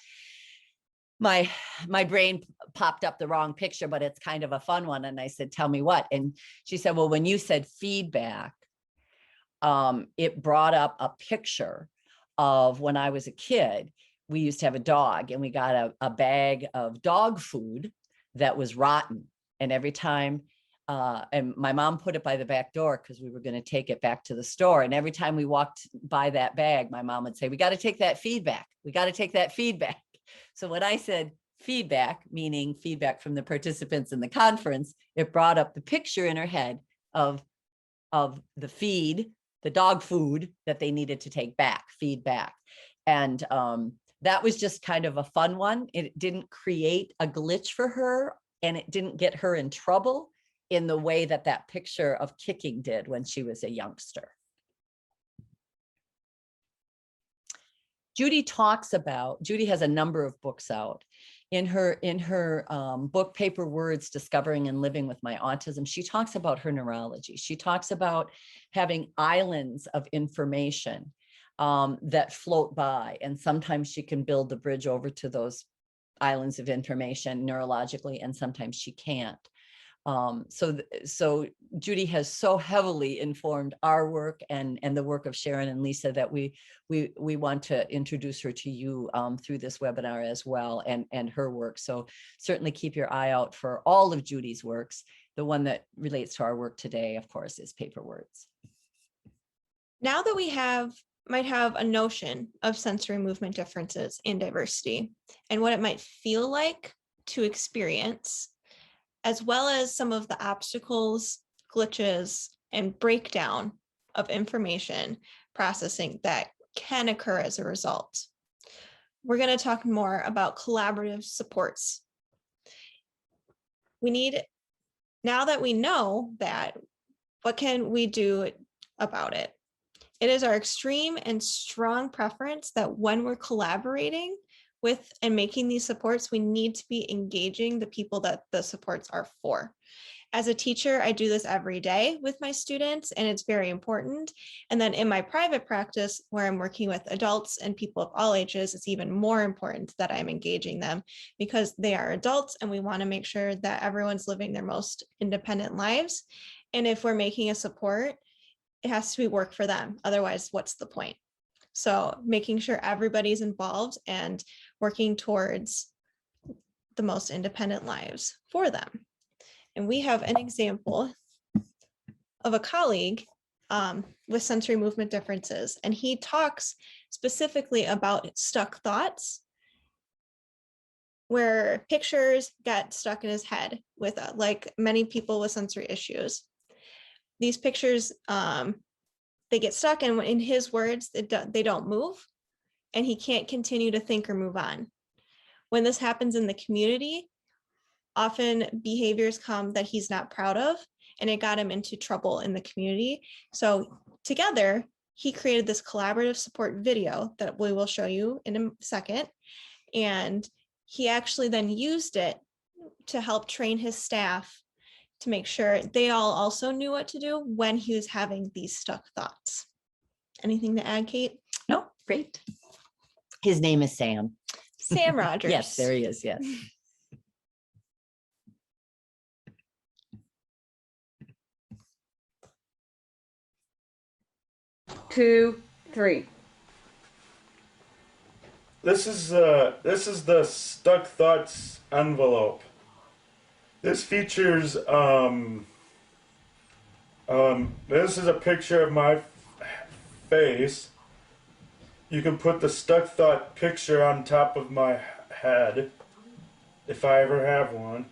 my brain popped up the wrong picture, but it's kind of a fun one. And I said, tell me what? And she said, well, when you said feedback, it brought up a picture of when I was a kid. We used to have a dog, and we got a bag of dog food that was rotten. And every time, and my mom put it by the back door because we were going to take it back to the store. And every time we walked by that bag, my mom would say, we got to take that feedback. We got to take that feedback. So when I said feedback, meaning feedback from the participants in the conference, it brought up the picture in her head of the dog food that they needed to take back, feedback. And that was just kind of a fun one. It didn't create a glitch for her, and it didn't get her in trouble in the way that picture of kicking did when she was a youngster. Judy has a number of books out. In her book, Paper Words, Discovering and Living with My Autism, she talks about her neurology. She talks about having islands of information that float by, and sometimes she can build the bridge over to those islands of information neurologically, and sometimes she can't. So Judy has so heavily informed our work and the work of Sharon and Lisa that we want to introduce her to you through this webinar as well, and her work. So certainly keep your eye out for all of Judy's works. The one that relates to our work today, of course, is Paper Words. Now that we might have a notion of sensory movement differences in diversity and what it might feel like to experience, as well as some of the obstacles, glitches, and breakdown of information processing that can occur as a result. We're going to talk more about collaborative supports. Now that we know that, what can we do about it? It is our extreme and strong preference that when we're collaborating with and making these supports, we need to be engaging the people that the supports are for. As a teacher, I do this every day with my students, and it's very important. And then in my private practice, where I'm working with adults and people of all ages, it's even more important that I'm engaging them, because they are adults and we want to make sure that everyone's living their most independent lives. And if we're making a support, it has to be work for them. Otherwise, what's the point? So making sure everybody's involved and working towards the most independent lives for them. And we have an example of a colleague with sensory movement differences, and he talks specifically about stuck thoughts, where pictures get stuck in his head with like many people with sensory issues. These pictures, they get stuck, and in his words, they don't move, and he can't continue to think or move on. When this happens in the community, often behaviors come that he's not proud of, and it got him into trouble in the community. So together, he created this collaborative support video that we will show you in a second. And he actually then used it to help train his staff to make sure they all also knew what to do when he was having these stuck thoughts. Anything to add, Kate? No, great. His name is Sam. Sam Rogers. Yes, there he is, yes. Two, three. This is the Stuck Thoughts envelope. This features this is a picture of my face. You can put the Stuck Thought picture on top of my head if I ever have one.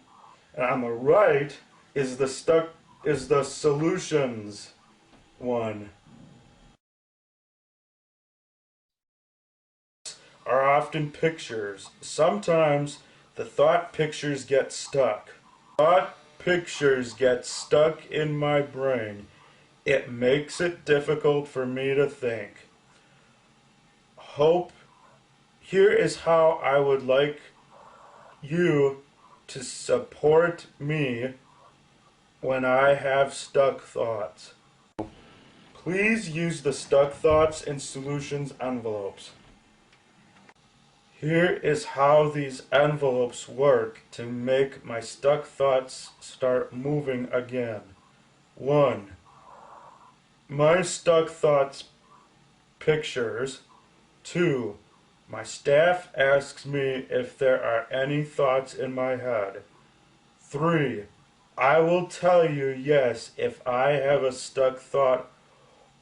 And on the right is the solutions one. Are often pictures. Sometimes the thought pictures get stuck. Thought pictures get stuck in my brain. It makes it difficult for me to think. hope, here is how I would like you to support me when I have stuck thoughts. Please use the stuck thoughts and solutions envelopes. Here is how these envelopes work to make my stuck thoughts start moving again. 1. My stuck thoughts pictures. 2. My staff asks me if there are any thoughts in my head. 3. I will tell you yes if I have a stuck thought,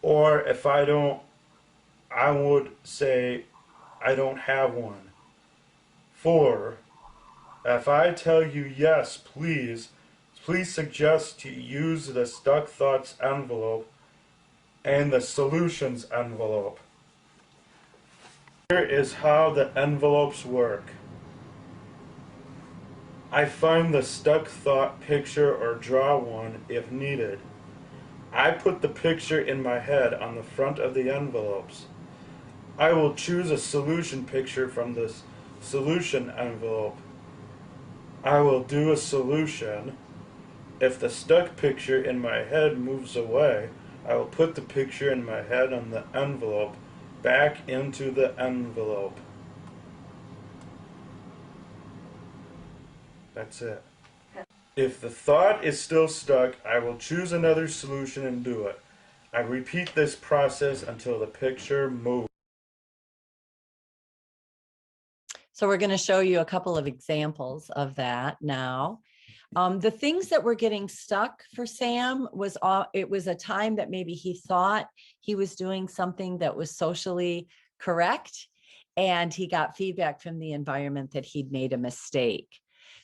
or if I don't, I would say I don't have one. 4. If I tell you yes, please suggest to use the stuck thoughts envelope and the solutions envelope. Here is how the envelopes work. I find the stuck thought picture or draw one if needed. I put the picture in my head on the front of the envelopes. I will choose a solution picture from this solution envelope. I will do a solution. If the stuck picture in my head moves away, I will put the picture in my head on the envelope back into the envelope. That's it. If the thought is still stuck, I will choose another solution and do it. I repeat this process until the picture moves. So we're going to show you a couple of examples of that now. The things that were getting stuck for Sam was it was a time that maybe he thought he was doing something that was socially correct, and he got feedback from the environment that he'd made a mistake.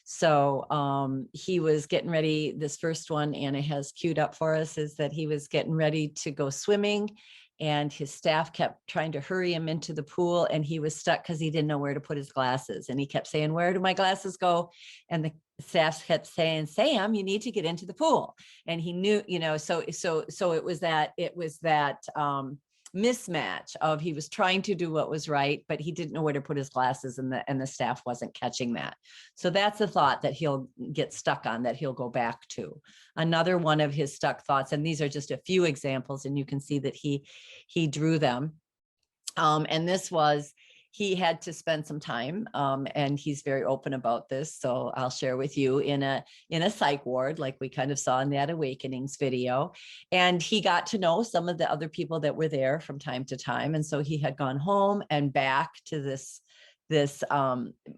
So he was getting ready. This first one Anna has queued up for us is that he was getting ready to go swimming, and his staff kept trying to hurry him into the pool, and he was stuck because he didn't know where to put his glasses. And he kept saying, "Where do my glasses go?" And the staff kept saying, "Sam, you need to get into the pool." And he knew, so it was that mismatch of he was trying to do what was right, but he didn't know where to put his glasses, and the staff wasn't catching that. So that's a thought that he'll get stuck on, that he'll go back to. Another one of his stuck thoughts, and these are just a few examples, and you can see that he drew them. And this was, he had to spend some time, and he's very open about this. So I'll share with you in a psych ward, like we kind of saw in that Awakenings video. And he got to know some of the other people that were there from time to time. And so he had gone home and back to this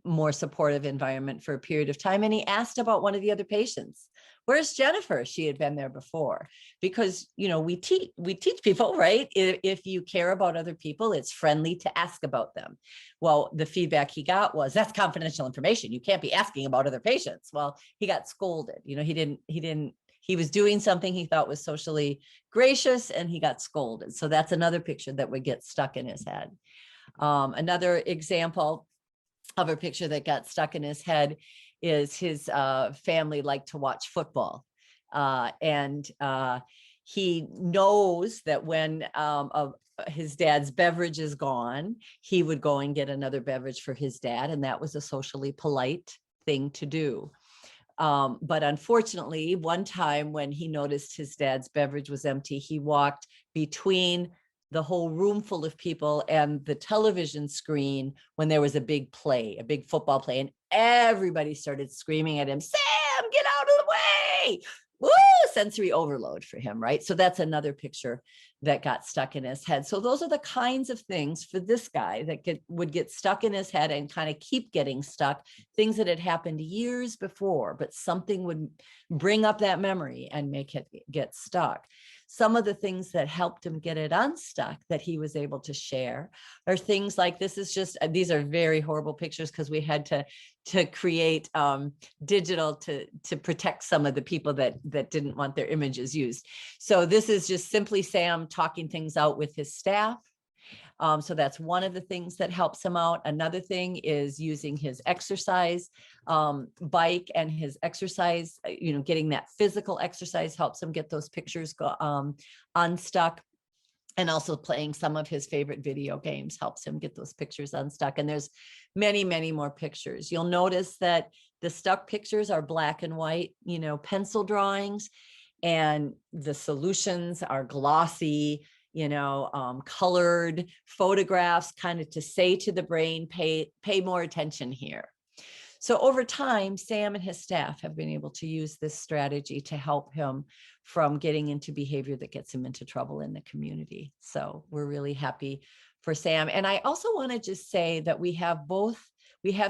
more supportive environment for a period of time. And he asked about one of the other patients. Where's Jennifer? She had been there before, because, we teach people, right? If you care about other people, it's friendly to ask about them. Well, the feedback he got was, that's confidential information. You can't be asking about other patients. Well, he got scolded. He was doing something he thought was socially gracious, and he got scolded. So that's another picture that would get stuck in his head. Another example of a picture that got stuck in his head is his family liked to watch football. And he knows that when his dad's beverage is gone, he would go and get another beverage for his dad. And that was a socially polite thing to do. But unfortunately, one time when he noticed his dad's beverage was empty, he walked between the whole room full of people and the television screen when there was a big football play, and everybody started screaming at him, "Sam, get out of the way!" Woo, sensory overload for him, right? So that's another picture that got stuck in his head. So those are the kinds of things for this guy that would get stuck in his head and kind of keep getting stuck, things that had happened years before, but something would bring up that memory and make it get stuck. Some of the things that helped him get it unstuck that he was able to share are things like, these are very horrible pictures because we had to create digital to protect some of the people that didn't want their images used. So this is just simply Sam talking things out with his staff. So that's one of the things that helps him out. Another thing is using his exercise bike and his exercise, getting that physical exercise helps him get those pictures unstuck. And also playing some of his favorite video games helps him get those pictures unstuck. And there's many, many more pictures. You'll notice that the stuck pictures are black and white, pencil drawings, and the solutions are glossy, colored photographs, kind of to say to the brain, pay more attention here. So over time, Sam and his staff have been able to use this strategy to help him from getting into behavior that gets him into trouble in the community. So we're really happy for Sam. And I also want to just say that we have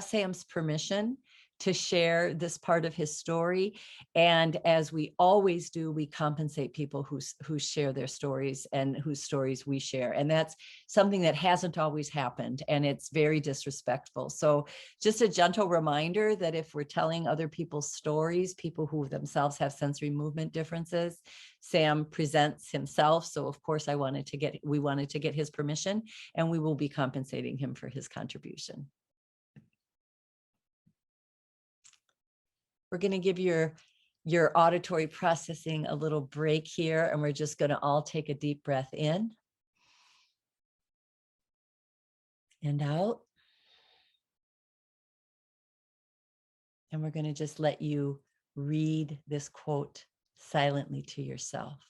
Sam's permission to share this part of his story. And as we always do, we compensate people who share their stories and whose stories we share. And that's something that hasn't always happened, and it's very disrespectful. So just a gentle reminder that if we're telling other people's stories, people who themselves have sensory movement differences, Sam presents himself. So of course we wanted to get his permission, and we will be compensating him for his contribution. We're going to give your auditory processing a little break here, and we're just going to all take a deep breath in and out. And we're going to just let you read this quote silently to yourself.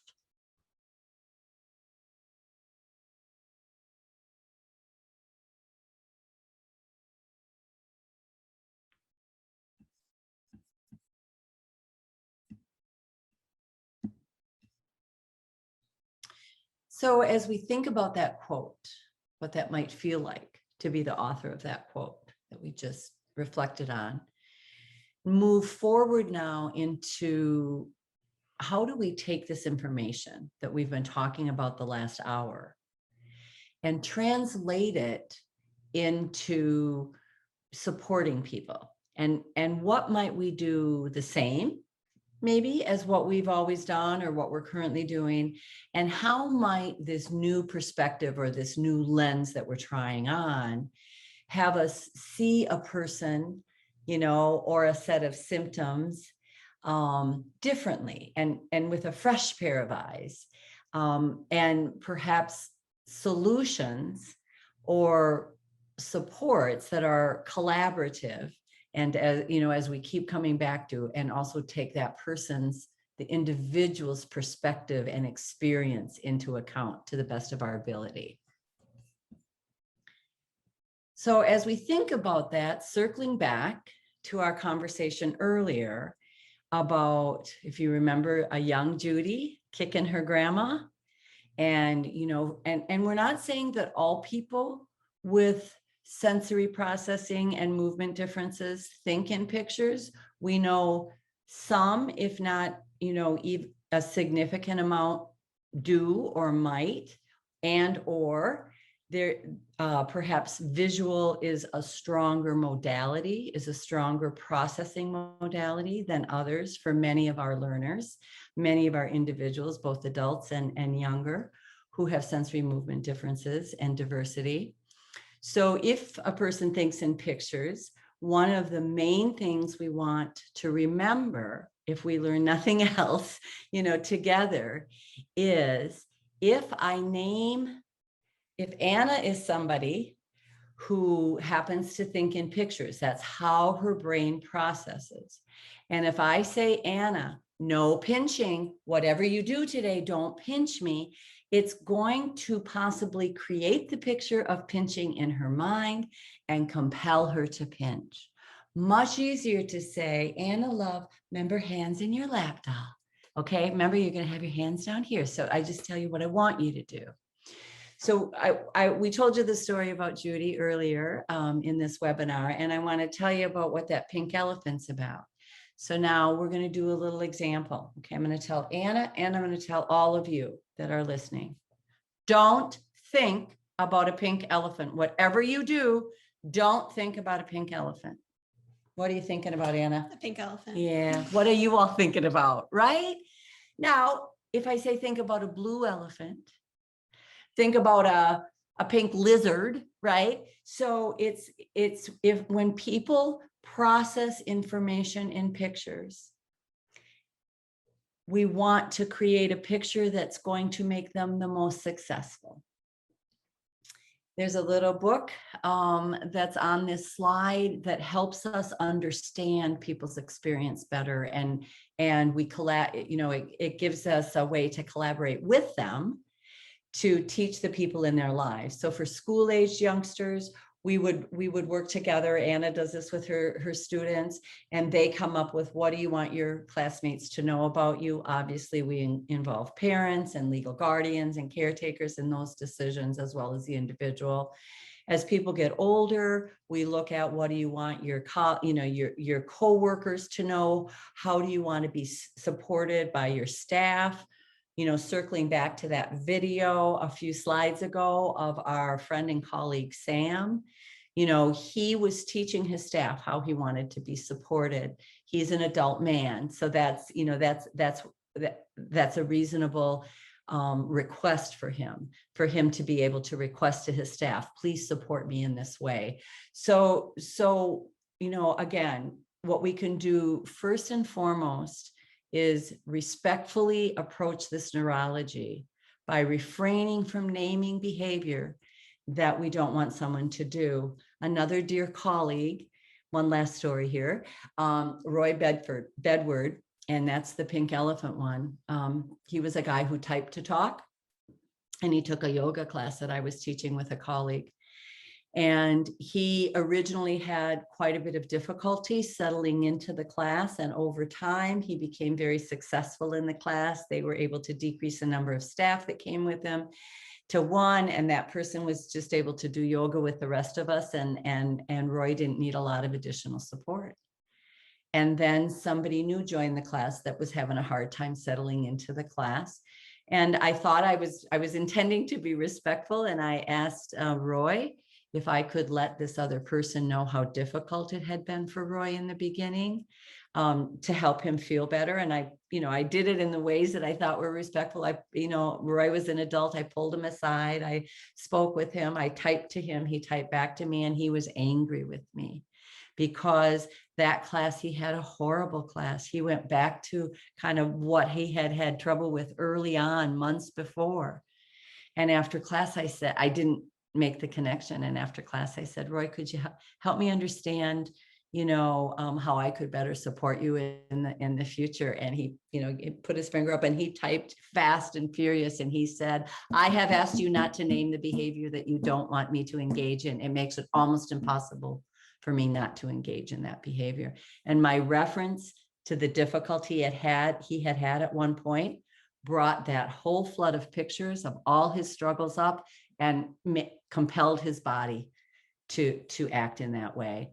So as we think about that quote, what that might feel like to be the author of that quote that we just reflected on, move forward now into how do we take this information that we've been talking about the last hour and translate it into supporting people? And what might we do the same, maybe, as what we've always done or what we're currently doing? And how might this new perspective or this new lens that we're trying on have us see a person, or a set of symptoms differently and with a fresh pair of eyes, and perhaps solutions or supports that are collaborative, and as we keep coming back to, and also take that the individual's perspective and experience into account to the best of our ability. So as we think about that, circling back to our conversation earlier about, if you remember, a young Judy kicking her grandma, and we're not saying that all people with sensory processing and movement differences think in pictures. We know some, if not, a significant amount do or might, and or there perhaps visual is a stronger modality, is a stronger processing modality than others for many of our learners, many of our individuals, both adults and younger, who have sensory movement differences and diversity. So if a person thinks in pictures, one of the main things we want to remember, if we learn nothing else, together, is if Anna is somebody who happens to think in pictures, that's how her brain processes. And if I say, Anna, no pinching, whatever you do today, don't pinch me, it's going to possibly create the picture of pinching in her mind and compel her to pinch. Much easier to say, Anna, love, remember, hands in your lap, doll. Okay, remember, you're going to have your hands down here. So I just tell you what I want you to do. So we told you the story about Judy earlier in this webinar, and I want to tell you about what that pink elephant's about. So now we're going to do a little example. Okay, I'm going to tell Anna, and I'm going to tell all of you that are listening. Don't think about a pink elephant. Whatever you do, don't think about a pink elephant. What are you thinking about, Anna? A pink elephant. Yeah. What are you all thinking about, right? Now, if I say think about a blue elephant, think about a pink lizard, right? So it's when people process information in pictures, we want to create a picture that's going to make them the most successful. There's a little book that's on this slide that helps us understand people's experience better, and we it gives us a way to collaborate with them to teach the people in their lives. So for school-aged youngsters, we would work together. Anna does this with her students, and they come up with, what do you want your classmates to know about you? Obviously, we involve parents and legal guardians and caretakers in those decisions, as well as the individual. As people get older, we look at, what do you want your co-workers to know? How do you want to be supported by your staff? Circling back to that video a few slides ago of our friend and colleague, Sam, he was teaching his staff how he wanted to be supported. He's an adult man. So that's a reasonable request for him to be able to request to his staff, please support me in this way. So, again, what we can do first and foremost is respectfully approach this neurology by refraining from naming behavior that we don't want someone to do. Another dear colleague, one last story here, Roy Bedward, and that's the pink elephant one. He was a guy who typed to talk, and he took a yoga class that I was teaching with a colleague. And he originally had quite a bit of difficulty settling into the class. And over time, he became very successful in the class. They were able to decrease the number of staff that came with him to one. And that person was just able to do yoga with the rest of us. And Roy didn't need a lot of additional support. And then somebody new joined the class that was having a hard time settling into the class. And I thought I was intending to be respectful. And I asked Roy if I could let this other person know how difficult it had been for Roy in the beginning, to help him feel better. And I did it in the ways that I thought were respectful. Roy was an adult. I pulled him aside. I spoke with him. I typed to him. He typed back to me, and he was angry with me because that class, he had a horrible class. He went back to kind of what he had trouble with early on, months before. And after class, I said, I didn't make the connection. And after class, I said, Roy, could you help me understand, how I could better support you in the future? And he put his finger up and he typed fast and furious. And he said, I have asked you not to name the behavior that you don't want me to engage in. It makes it almost impossible for me not to engage in that behavior. And my reference to the difficulty he had at one point brought that whole flood of pictures of all his struggles up and compelled his body to act in that way.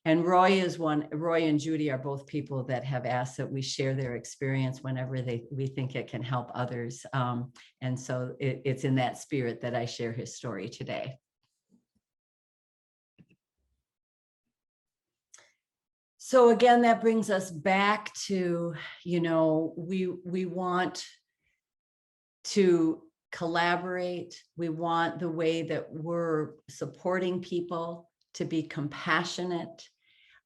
And Roy and Judy are both people that have asked that we share their experience whenever we think it can help others. And so it's in that spirit that I share his story today. So again, that brings us back to, we want to collaborate. We want the way that we're supporting people to be compassionate.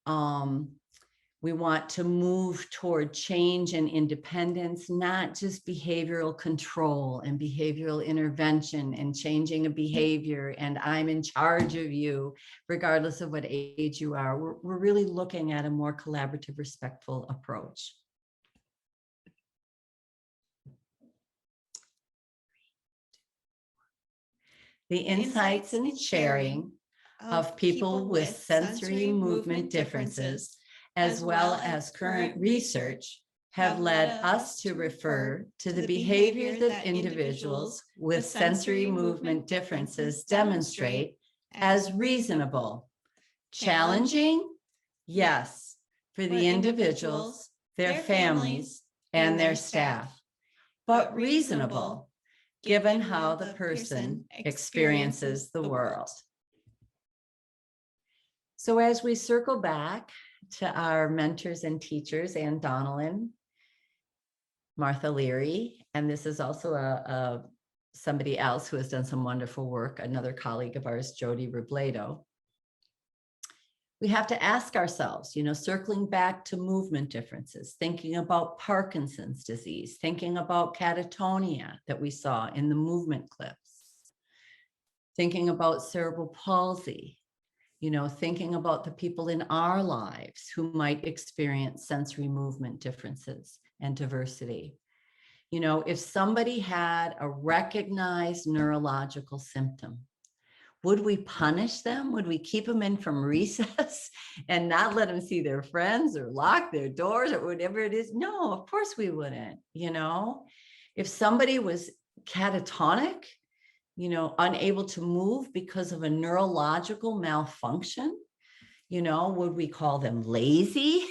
We want to move toward change and independence, not just behavioral control and behavioral intervention and changing a behavior and I'm in charge of you, regardless of what age you are. We're really looking at a more collaborative, respectful approach. The insights and sharing of people with sensory movement differences, as well as current research, have led us to refer to the behavior that individuals with sensory movement differences demonstrate as reasonable. Challenging? Yes, for the individuals, their families, and their staff, but reasonable, given how the person experiences the world. So as we circle back to our mentors and teachers, Anne Donnellan, Martha Leary, and this is also somebody else who has done some wonderful work, another colleague of ours, Jody Robledo. we have to ask ourselves, circling back to movement differences, thinking about Parkinson's disease, thinking about catatonia that we saw in the movement clips, thinking about cerebral palsy, thinking about the people in our lives who might experience sensory movement differences and diversity. If somebody had a recognized neurological symptom, would we punish them? Would we keep them in from recess and not let them see their friends or lock their doors or whatever it is? No, of course we wouldn't. If somebody was catatonic, unable to move because of a neurological malfunction, would we call them lazy?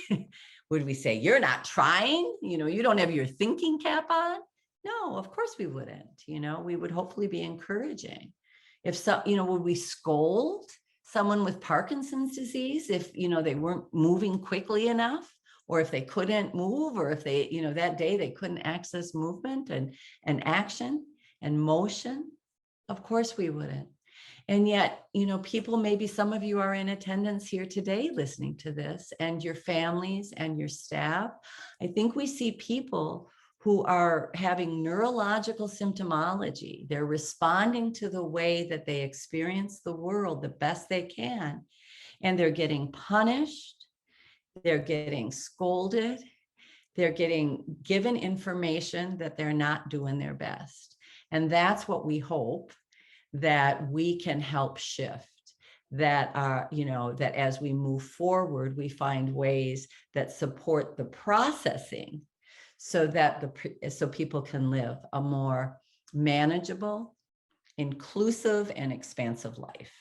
Would we say, you're not trying? You don't have your thinking cap on? No, of course we wouldn't. We would hopefully be encouraging. If so, would we scold someone with Parkinson's disease if, they weren't moving quickly enough, or if they couldn't move, or if they, that day they couldn't access movement and action and motion? Of course we wouldn't. And yet, people, maybe some of you are in attendance here today listening to this, and your families and your staff. I think we see people who are having neurological symptomology. They're responding to the way that they experience the world the best they can. And they're getting punished. They're getting scolded. They're getting given information that they're not doing their best. And that's what we hope that we can help shift. That that as we move forward, we find ways that support the processing so that so people can live a more manageable, inclusive, and expansive life.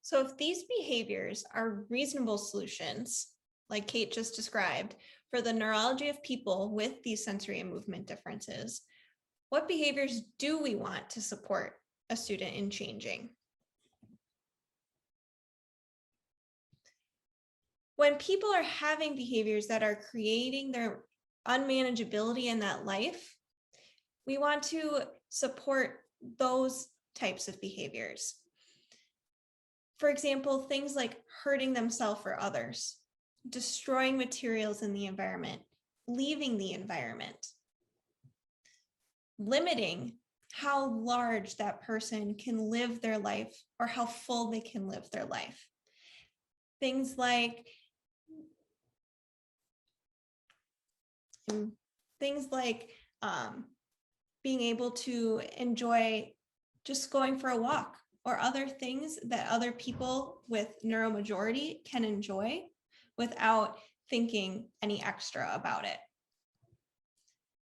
So if these behaviors are reasonable solutions, like Kate just described, for the neurology of people with these sensory and movement differences, what behaviors do we want to support a student in changing? When people are having behaviors that are creating their unmanageability in that life, we want to support those types of behaviors. For example, things like hurting themselves or others, destroying materials in the environment, leaving the environment, limiting how large that person can live their life or how full they can live their life. Things like being able to enjoy just going for a walk, or other things that other people with neuromajority can enjoy without thinking any extra about it.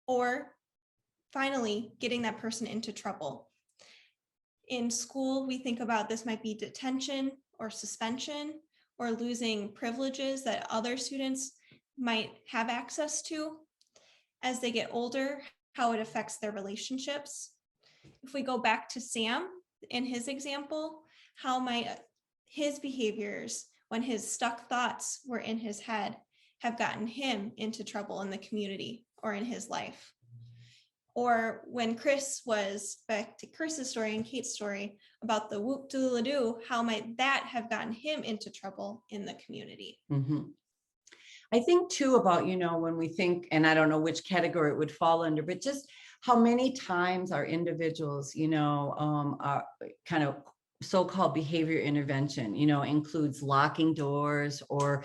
Or finally, getting that person into trouble. In school, we think about this might be detention or suspension, or losing privileges that other students might have access to. As they get older, how it affects their relationships. If we go back to Sam in his example, how might his behaviors, when his stuck thoughts were in his head, have gotten him into trouble in the community or in his life? Or when Chris was, back to Chris's story and Kate's story about the whoop doodle doo, how might that have gotten him into trouble in the community? Mm-hmm. I think too about, when we think, and I don't know which category it would fall under, but just how many times our individuals, are kind of so-called behavior intervention, includes locking doors or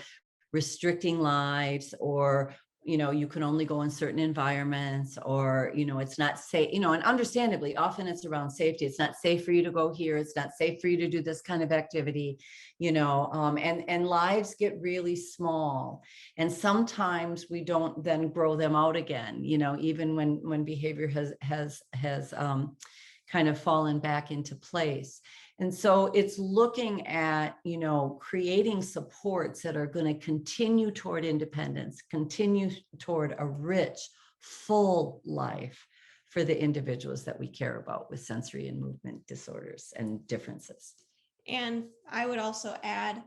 restricting lives, or you can only go in certain environments, or it's not safe, and understandably often it's around safety. It's not safe for you to go here, it's not safe for you to do this kind of activity, and lives get really small, and sometimes we don't then grow them out again, even when behavior has kind of fallen back into place. And so it's looking at, creating supports that are going to continue toward independence, continue toward a rich, full life for the individuals that we care about with sensory and movement disorders and differences. And I would also add,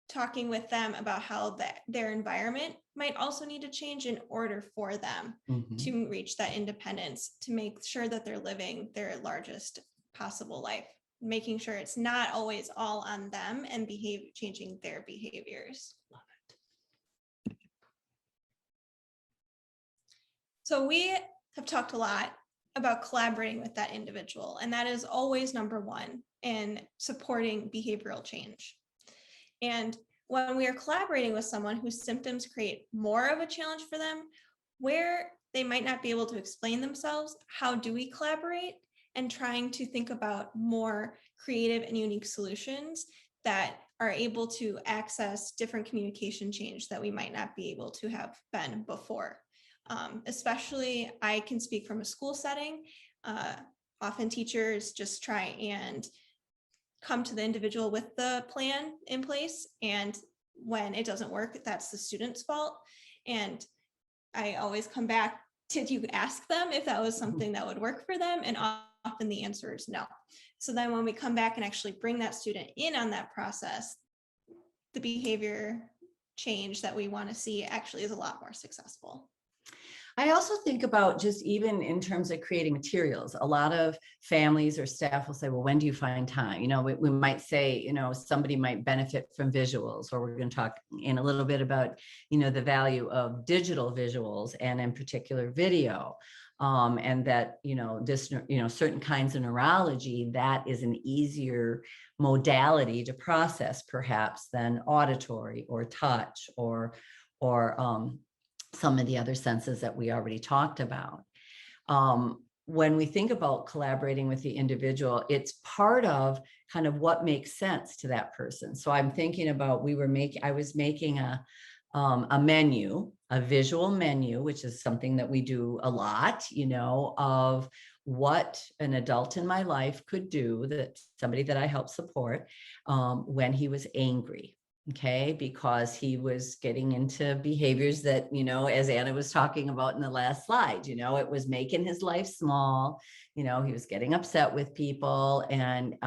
talking with them about how their environment might also need to change in order for them to reach that independence, to make sure that they're living their largest possible life. making sure it's not always all on them and changing their behaviors. So we have talked a lot about collaborating with that individual, and that is always number one in supporting behavioral change. And when we are collaborating with someone whose symptoms create more of a challenge for them, where they might not be able to explain themselves, how do we collaborate? And trying to think about more creative and unique solutions that are able to access different communication change that we might not be able to have been before. Especially, I can speak from a school setting. Often teachers just try and come to the individual with the plan in place. And when it doesn't work, that's the student's fault. And I always come back, did you ask them if that was something that would work for them? And often the answer is no. So then when we come back and actually bring that student in on that process, the behavior change that we want to see actually is a lot more successful. I also think about just even in terms of creating materials, a lot of families or staff will say, well, when do you find time? You know, we might say, you know, somebody might benefit from visuals, or we're going to talk in a little bit about, you know, the value of digital visuals and in particular video. And that, you know, this, you know, certain kinds of neurology, that is an easier modality to process perhaps than auditory or touch or some of the other senses that we already talked about. When we think about collaborating with the individual, it's part of kind of what makes sense to that person. So I'm thinking about, I was making a menu, a visual menu, which is something that we do a lot, you know, of what an adult in my life could do, that somebody that I help support, when he was angry. Okay, because he was getting into behaviors that, you know, as Anna was talking about in the last slide, you know, it was making his life small. You know, he was getting upset with people, and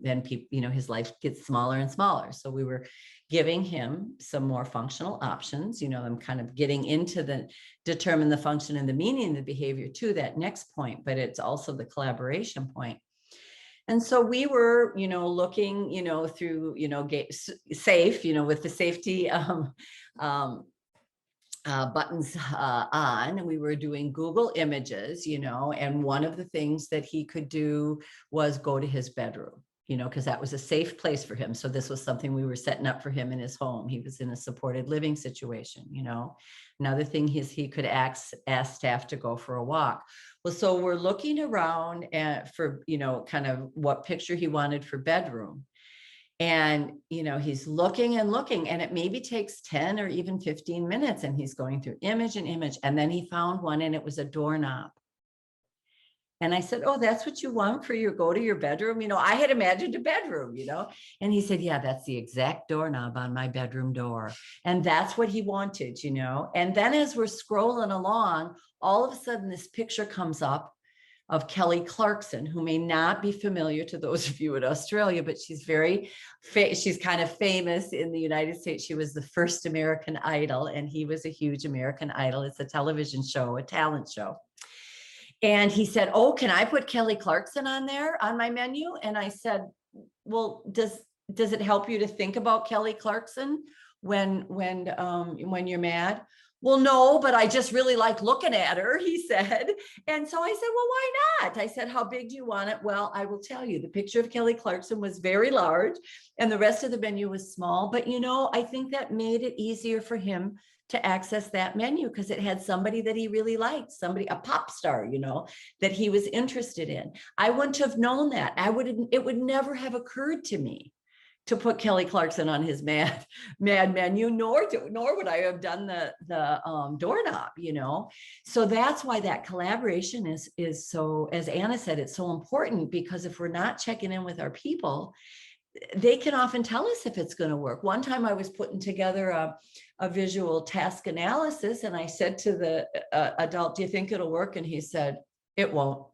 then people, you know, his life gets smaller and smaller. So we were giving him some more functional options. You know, I'm kind of getting into the determine the function and the meaning of the behavior to that next point, but it's also the collaboration point. And so we were, you know, looking, you know, through, you know, safe, you know, with the safety buttons on, and we were doing Google Images, you know, and one of the things that he could do was go to his bedroom, you know, because that was a safe place for him. So this was something we were setting up for him in his home. He was in a supported living situation, you know. Another thing is he could ask staff to go for a walk. Well, so we're looking around for, you know, kind of what picture he wanted for bedroom. And, you know, he's looking and looking, and it maybe takes 10 or even 15 minutes, and he's going through image and image. And then he found one, and it was a doorknob. And I said, oh, that's what you want for go to your bedroom? You know, I had imagined a bedroom, you know, and he said, yeah, that's the exact doorknob on my bedroom door. And that's what he wanted, you know. And then as we're scrolling along, all of a sudden this picture comes up of Kelly Clarkson, who may not be familiar to those of you in Australia, but she's she's kind of famous in the United States. She was the first American Idol, and he was a huge American Idol. It's a television show, a talent show. And he said, oh, can I put Kelly Clarkson on there on my menu? And I said, well, does it help you to think about Kelly Clarkson when you're mad? Well, no, but I just really like looking at her, he said. And so I said, well, why not? I said, how big do you want it? Well, I will tell you, the picture of Kelly Clarkson was very large and the rest of the menu was small. But, you know, I think that made it easier for him to access that menu because it had somebody that he really liked, a pop star, you know, that he was interested in. I wouldn't have known that. It would never have occurred to me to put Kelly Clarkson on his mad menu, nor would I have done the doorknob, you know. So that's why that collaboration is so, as Anna said, it's so important, because if we're not checking in with our people, they can often tell us if it's going to work. One time I was putting together a visual task analysis, and I said to the adult, do you think it'll work? And he said, it won't.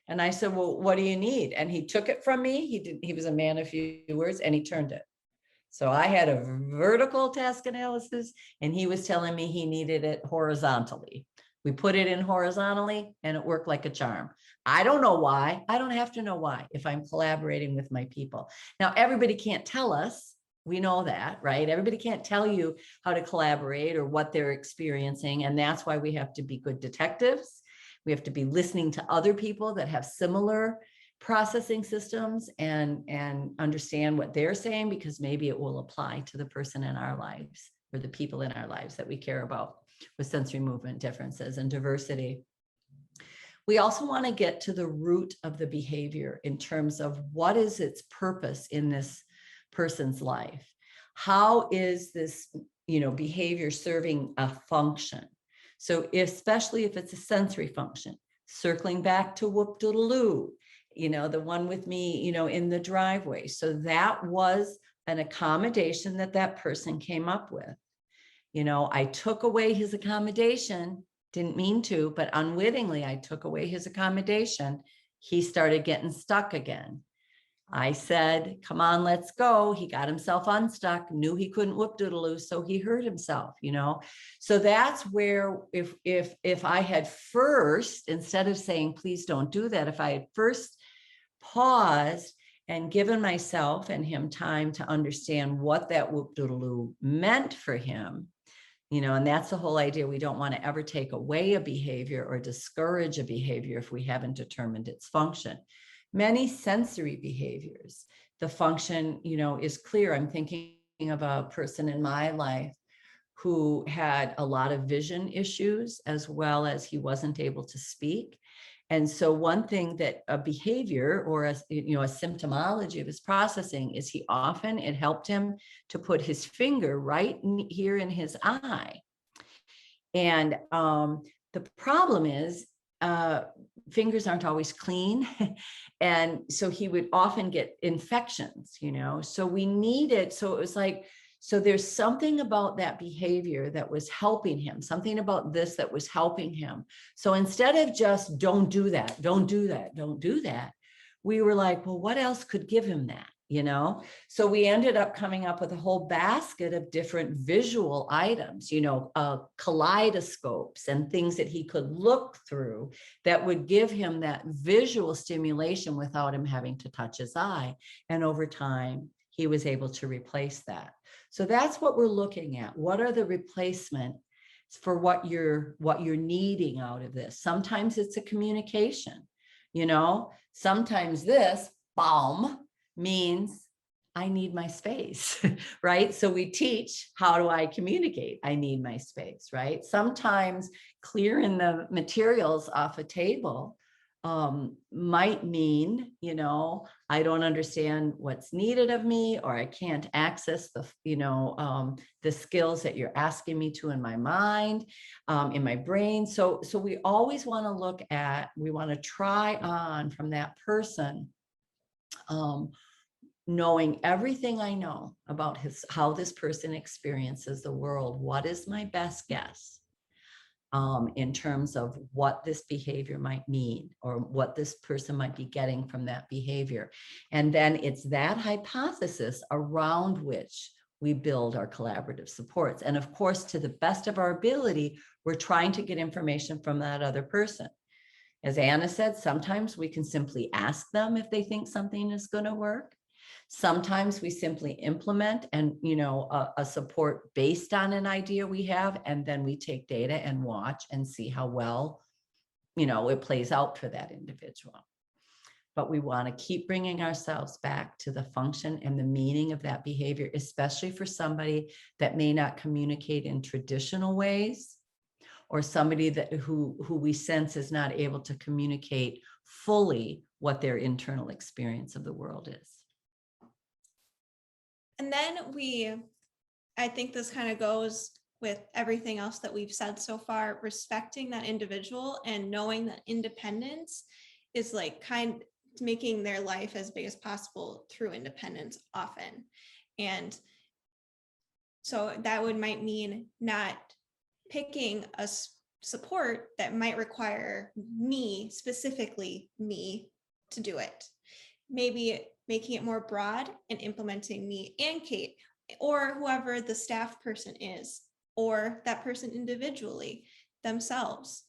And I said, well, what do you need? And he took it from me. He was a man of few words, and he turned it. So I had a vertical task analysis, and he was telling me he needed it horizontally. We put it in horizontally and it worked like a charm. I don't know why. I don't have to know why if I'm collaborating with my people. Now, everybody can't tell us. We know that, right? Everybody can't tell you how to collaborate or what they're experiencing. And that's why we have to be good detectives. We have to be listening to other people that have similar processing systems and understand what they're saying, because maybe it will apply to the person in our lives or the people in our lives that we care about with sensory movement differences and diversity. We also want to get to the root of the behavior in terms of what is its purpose in this person's life. How is this, behavior serving a function? So especially if it's a sensory function, circling back to whoop-doodle-oo, the one with me, in the driveway. So that was an accommodation that person came up with. I took away his accommodation, didn't mean to, but unwittingly, I took away his accommodation. He started getting stuck again. I said, come on, let's go. He got himself unstuck, knew he couldn't whoop-doodle-oo, so he hurt himself, So that's where if I had first, instead of saying, please don't do that, if I had first paused and given myself and him time to understand what that whoop-doodle-oo meant for him, and that's the whole idea. We don't want to ever take away a behavior or discourage a behavior if we haven't determined its function. Many sensory behaviors, the function, is clear. I'm thinking of a person in my life who had a lot of vision issues, as well as he wasn't able to speak. And so one thing that a behavior or a symptomology of his processing is it helped him to put his finger right here in his eye. And the problem is fingers aren't always clean. And so he would often get infections, so we needed, so it was like, so there's something about that behavior that was helping him, something about this that was helping him. So instead of just don't do that, don't do that, don't do that, we were like, well, what else could give him that? So we ended up coming up with a whole basket of different visual items, kaleidoscopes and things that he could look through that would give him that visual stimulation without him having to touch his eye. And over time, he was able to replace that. So that's what we're looking at. What are the replacements for what you're needing out of this? Sometimes it's a communication, sometimes this BOM means I need my space, right? So we teach, how do I communicate? I need my space, right? Sometimes clearing the materials off a table might mean, I don't understand what's needed of me, or I can't access the, the skills that you're asking me to in my mind, in my brain. So we always want to look at, we want to try on from that person, knowing everything I know about how this person experiences the world. What is my best guess in terms of what this behavior might mean, or what this person might be getting from that behavior? And then it's that hypothesis around which we build our collaborative supports. And of course, to the best of our ability, we're trying to get information from that other person. As Anna said, sometimes we can simply ask them if they think something is going to work. Sometimes we simply implement a support based on an idea we have, and then we take data and watch and see how well, it plays out for that individual. But we want to keep bringing ourselves back to the function and the meaning of that behavior, especially for somebody that may not communicate in traditional ways, or somebody who we sense is not able to communicate fully what their internal experience of the world is. And then I think this kind of goes with everything else that we've said so far, respecting that individual and knowing that independence is like making their life as big as possible through independence often. And so that might mean not picking a support that might require specifically me to do it. Maybe making it more broad and implementing me and Kate, or whoever the staff person is, or that person individually themselves.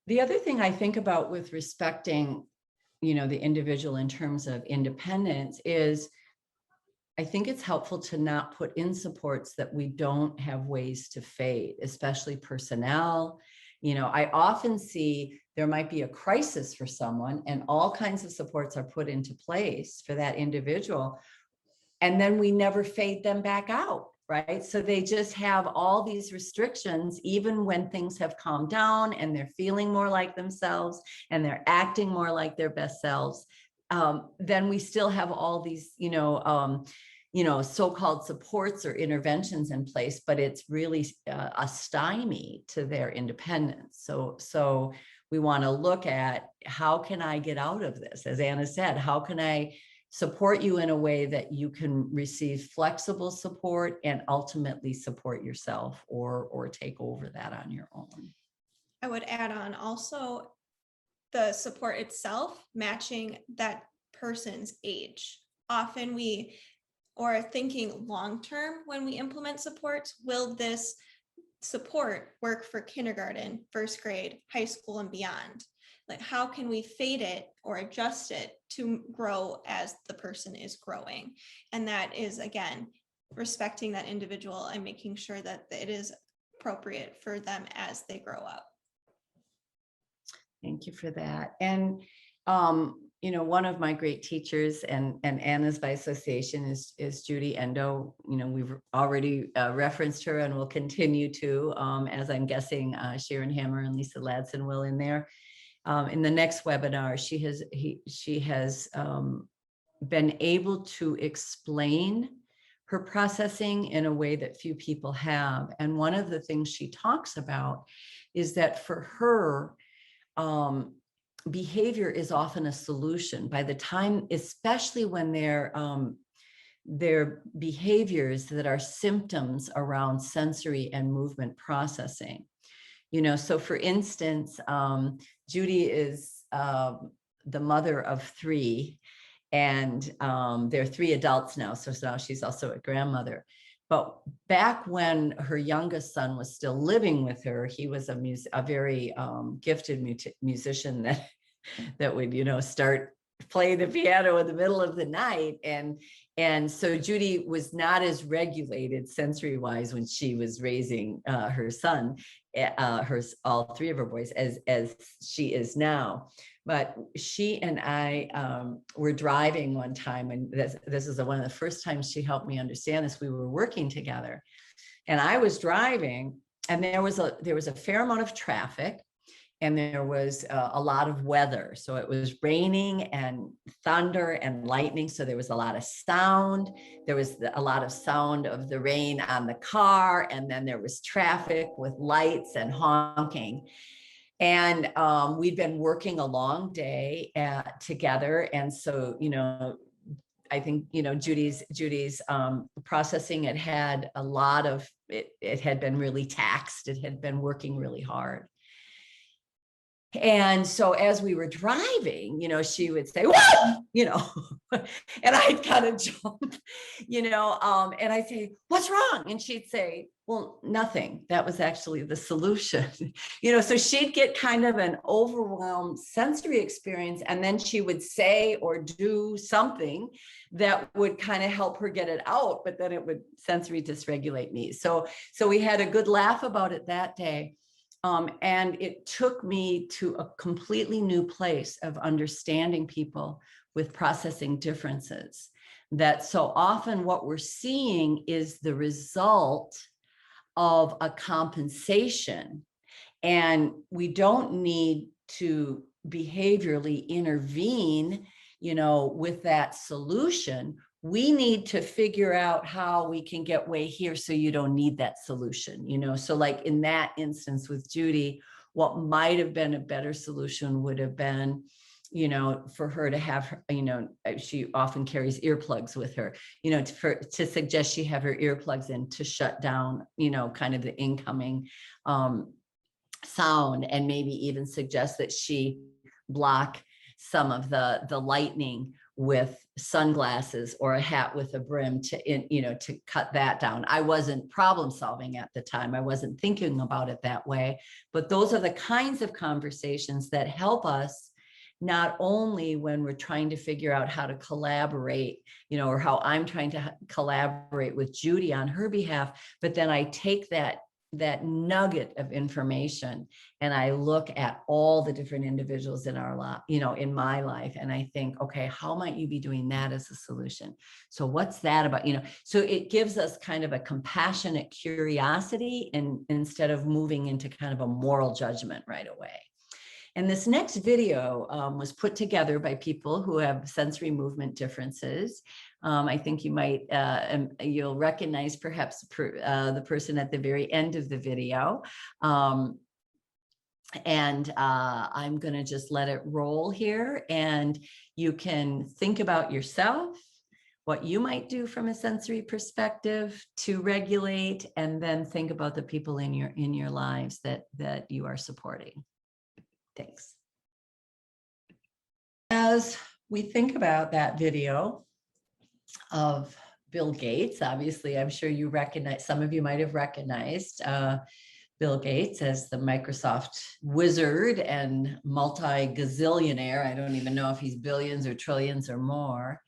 The other thing I think about with respecting, you know, the individual in terms of independence is, I think it's helpful to not put in supports that we don't have ways to fade, especially personnel. You know, I often see there might be a crisis for someone and all kinds of supports are put into place for that individual. And then we never fade them back out, right? So they just have all these restrictions, even when things have calmed down and they're feeling more like themselves and they're acting more like their best selves. Then we still have all these, so-called supports or interventions in place, but it's really a stymie to their independence. So we want to look at, how can I get out of this? As Anna said, how can I support you in a way that you can receive flexible support and ultimately support yourself or take over that on your own? I would add on also the support itself matching that person's age. Often we are thinking long-term when we implement supports. Will this support work for kindergarten, first grade, high school, and beyond? Like, how can we fade it or adjust it to grow as the person is growing? And that is, again, respecting that individual and making sure that it is appropriate for them as they grow up. Thank you for that. And, one of my great teachers and Anna's by association is Judy Endo. We've already referenced her and will continue to, as I'm guessing Sharon Hammer and Lisa Ladson will in there. In the next webinar, she has been able to explain her processing in a way that few people have. And one of the things she talks about is that for her, behavior is often a solution. By the time, especially when they're behaviors that are symptoms around sensory and movement processing. So for instance, Judy is the mother of 3, and there are 3 adults now. So now she's also a grandmother. But back when her youngest son was still living with her, he was a very gifted musician that would, start playing the piano in the middle of the night. And so Judy was not as regulated sensory wise when she was raising her son, all 3 of her boys, as she is now. But she and I were driving one time, and this is one of the first times she helped me understand this. We were working together, and I was driving, and there was a fair amount of traffic, and there was a lot of weather. So it was raining and thunder and lightning. So there was a lot of sound. There was a lot of sound of the rain on the car, and then there was traffic with lights and honking. And we'd been working a long day together. And so, I think, Judy's processing, it had a lot of, it had been really taxed. It had been working really hard. And so as we were driving, she would say, "Whoa!" and I'd kind of jump, and I'd say, "What's wrong?" And she'd say, "Well, nothing. That was actually the solution." So she'd get kind of an overwhelmed sensory experience, and then she would say or do something that would kind of help her get it out, but then it would sensory dysregulate me. So we had a good laugh about it that day. And it took me to a completely new place of understanding people with processing differences. That so often what we're seeing is the result of a compensation, and we don't need to behaviorally intervene, with that solution. We need to figure out how we can get way here so you don't need that solution, So like in that instance with Judy, what might have been a better solution would have been, for her to have, she often carries earplugs with her, to suggest she have her earplugs in to shut down, kind of the incoming sound, and maybe even suggest that she block some of the lightning with sunglasses or a hat with a brim to cut that down. I wasn't problem solving at the time. I wasn't thinking about it that way, but those are the kinds of conversations that help us, not only when we're trying to figure out how to collaborate, or how I'm trying to collaborate with Judy on her behalf, but then I take that nugget of information and I look at all the different individuals in our life, in my life, and I think, okay, how might you be doing that as a solution? So what's that about? So it gives us kind of a compassionate curiosity, and instead of moving into kind of a moral judgment right away. And this next video was put together by people who have sensory movement differences. I think you might, you'll recognize perhaps the person at the very end of the video. I'm going to just let it roll here, and you can think about yourself, what you might do from a sensory perspective to regulate, and then think about the people in your lives that you are supporting. Thanks. As we think about that video of Bill Gates, obviously, I'm sure you recognize, some of you might have recognized Bill Gates as the Microsoft wizard and multi-gazillionaire. I don't even know if he's billions or trillions or more.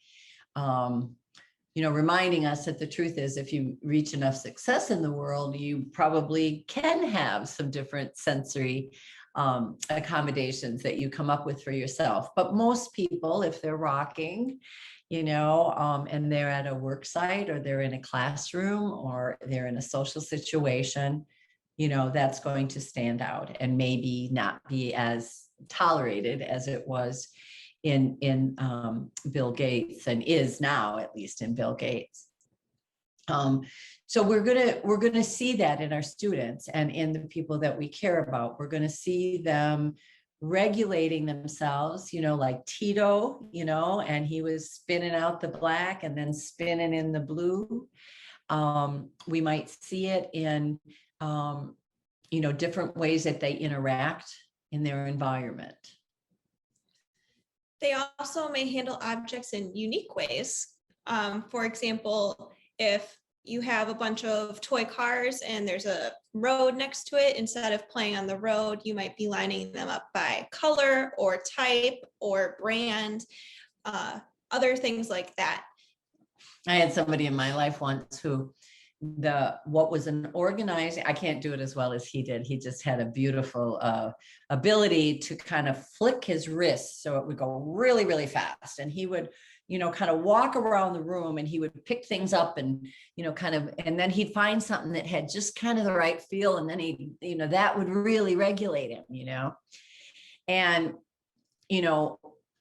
Reminding us that the truth is, if you reach enough success in the world, you probably can have some different sensory accommodations that you come up with for yourself. But most people, if they're rocking, and they're at a work site, or they're in a classroom, or they're in a social situation, that's going to stand out and maybe not be as tolerated as it was in Bill Gates, and is now, at least in Bill Gates. So we're gonna see that in our students and in the people that we care about. We're gonna see them regulating themselves, like Tito, and he was spinning out the black and then spinning in the blue. We might see it in, different ways that they interact in their environment. They also may handle objects in unique ways. For example, if you have a bunch of toy cars and there's a road next to it, instead of playing on the road, you might be lining them up by color or type or brand, other things like that. I had somebody in my life once who what was an organized, I can't do it as well as he did. He just had a beautiful ability to kind of flick his wrists so it would go really, really fast. And he would, kind of walk around the room, and he would pick things up and, and then he'd find something that had just kind of the right feel. And then he, that would really regulate him, and,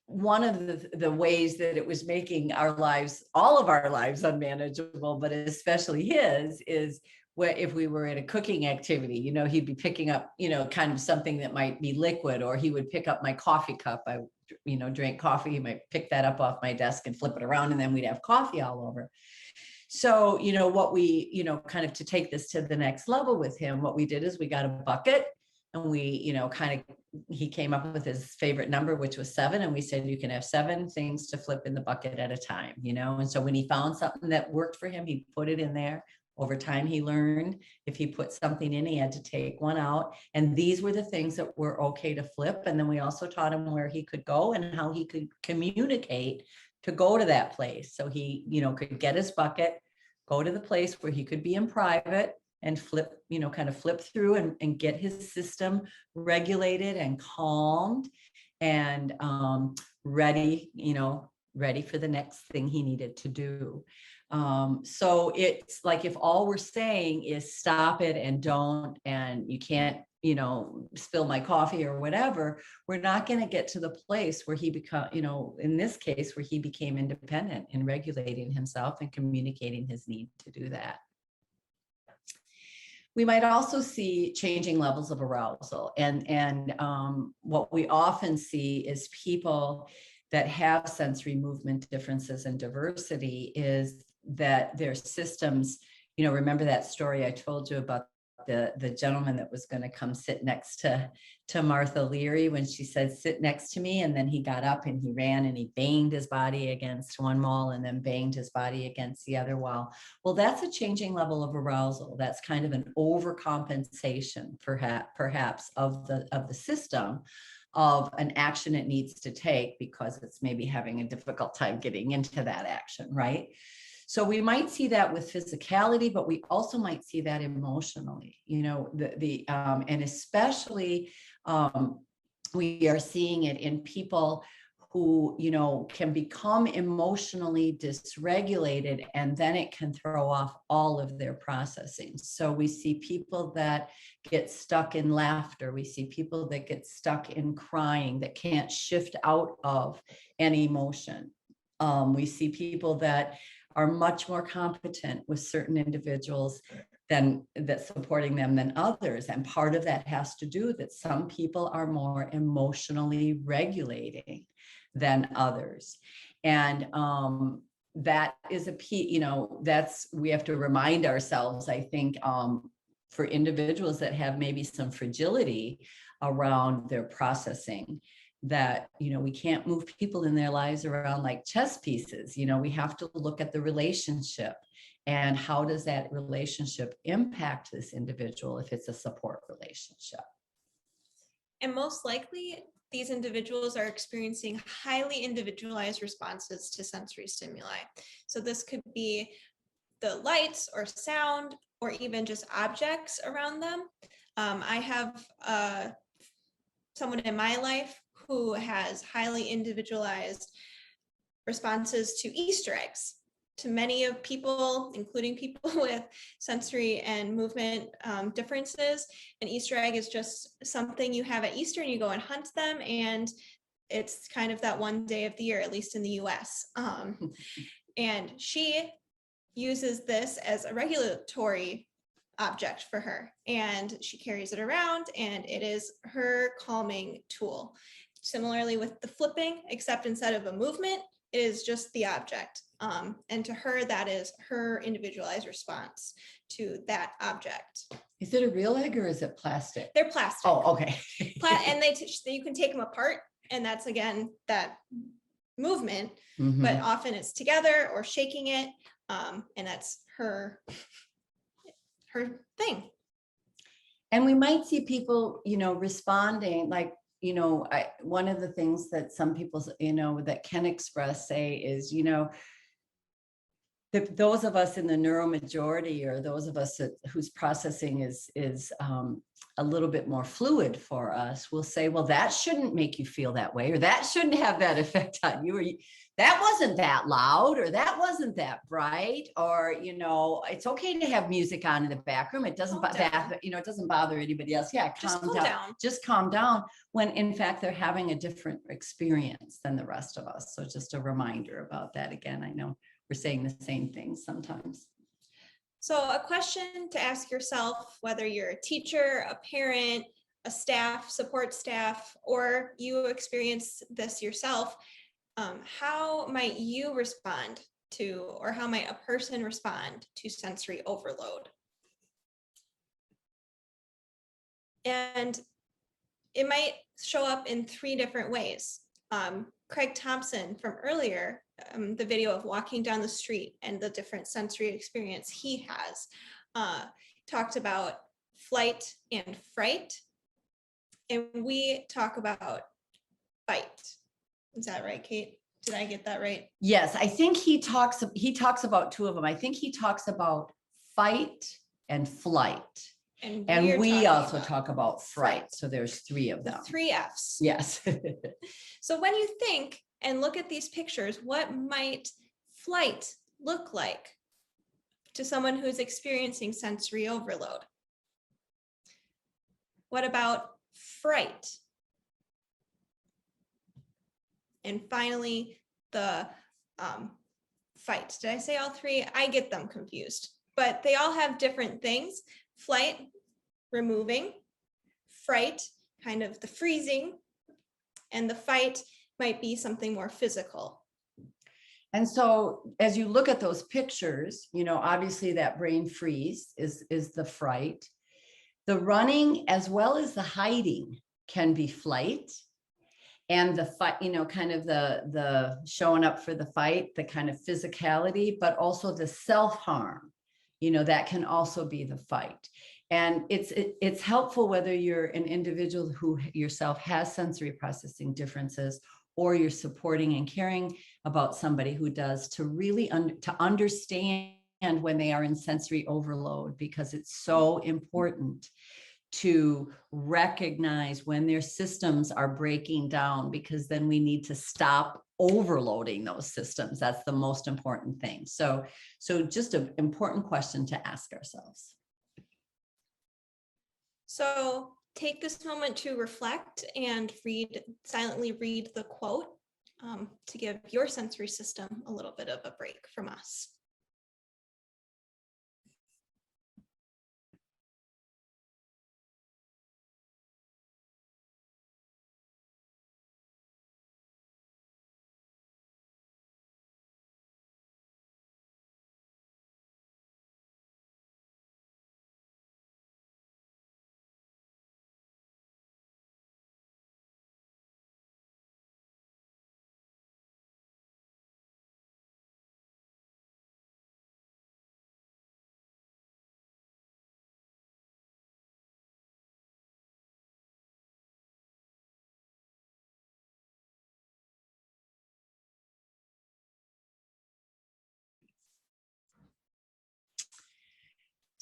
one of the ways that it was making our lives, all of our lives, unmanageable, but especially his, is where if we were in a cooking activity, he'd be picking up, kind of something that might be liquid, or he would pick up my coffee cup. I, drank coffee. He might pick that up off my desk and flip it around, and then we'd have coffee all over. So, what we, kind of to take this to the next level with him, what we did is we got a bucket, and we, he came up with his favorite number, which was 7. And we said, you can have 7 things to flip in the bucket at a time, And so when he found something that worked for him, he put it in there. Over time, he learned if he put something in, he had to take one out. And these were the things that were okay to flip. And then we also taught him where he could go and how he could communicate to go to that place. So he, could get his bucket, go to the place where he could be in private, and flip, kind of flip through and get his system regulated and calmed and ready for the next thing he needed to do. So it's like, if all we're saying is stop it and don't, and you can't, spill my coffee or whatever, we're not going to get to the place where he become, in this case, where he became independent in regulating himself and communicating his need to do that. We might also see changing levels of arousal. And what we often see is people that have sensory movement differences and diversity is that their systems, remember that story I told you about about the gentleman that was going to come sit next to Martha Leary when she said, sit next to me. And then he got up and he ran and he banged his body against one wall and then banged his body against the other wall. Well, that's a changing level of arousal. That's kind of an overcompensation perhaps of the system of an action it needs to take because it's maybe having a difficult time getting into that action, right? So we might see that with physicality, but we also might see that emotionally, and especially we are seeing it in people who, can become emotionally dysregulated, and then it can throw off all of their processing. So we see people that get stuck in laughter. We see people that get stuck in crying, that can't shift out of an emotion. We see people that are much more competent with certain individuals that supporting them than others. And part of that has to do that some people are more emotionally regulating than others. And that is a key, we have to remind ourselves, I think, for individuals that have maybe some fragility around their processing, that, we can't move people in their lives around like chess pieces. We have to look at the relationship and how does that relationship impact this individual if it's a support relationship. And most likely, these individuals are experiencing highly individualized responses to sensory stimuli. So this could be the lights or sound or even just objects around them. I have someone in my life who has highly individualized responses to Easter eggs. To many of people, including people with sensory and movement differences, an Easter egg is just something you have at Easter and you go and hunt them, and it's kind of that one day of the year, at least in the US. And she uses this as a regulatory object for her, and she carries it around, and it is her calming tool. Similarly with the flipping, except instead of a movement, it is just the object. And to her, that is her individualized response to that object. Is it a real egg or is it plastic? They're plastic. Oh, okay. And you can take them apart, and that's again that movement, Mhm. but often it's together or shaking it, and that's her thing. And we might see people, responding like, one of the things that some people, that can express say is, those of us in the neuromajority, or those of us whose processing is a little bit more fluid for us, will say, well, that shouldn't make you feel that way, or that shouldn't have that effect on you, or that wasn't that loud, or that wasn't that bright, or, it's okay to have music on in the back room. It doesn't it doesn't bother anybody else. Yeah, calm down. Just calm down, when in fact they're having a different experience than the rest of us. So just a reminder about that. Again, I know we're saying the same things sometimes. So a question to ask yourself, whether you're a teacher, a parent, a staff, support staff, or you experience this yourself, how might you respond to, or how might a person respond to sensory overload? And it might show up in 3 different ways. Craig Thompson from earlier, the video of walking down the street and the different sensory experience he has, talked about flight and fright. And we talk about fight. Is that right, Kate? Did I get that right? Yes, I think he talks about 2 of them. I think he talks about fight and flight. And we also talk about fright. So there's 3 of them. The 3 Fs. Yes. So when you think and look at these pictures, what might flight look like to someone who is experiencing sensory overload? What about fright? And finally, the fight. Did I say all 3? I get them confused, but they all have different things. Flight, removing. Fright, kind of the freezing. And the fight might be something more physical. And so as you look at those pictures, obviously that brain freeze is the fright. The running as well as the hiding can be flight, and the fight, kind of the showing up for the fight, the kind of physicality, but also the self-harm, that can also be the fight. And it's helpful whether you're an individual who yourself has sensory processing differences, or you're supporting and caring about somebody who does, to really to understand when they are in sensory overload, because it's so important to recognize when their systems are breaking down, because then we need to stop overloading those systems. That's the most important thing. So just an important question to ask ourselves. So take this moment to reflect and silently read the quote to give your sensory system a little bit of a break from us.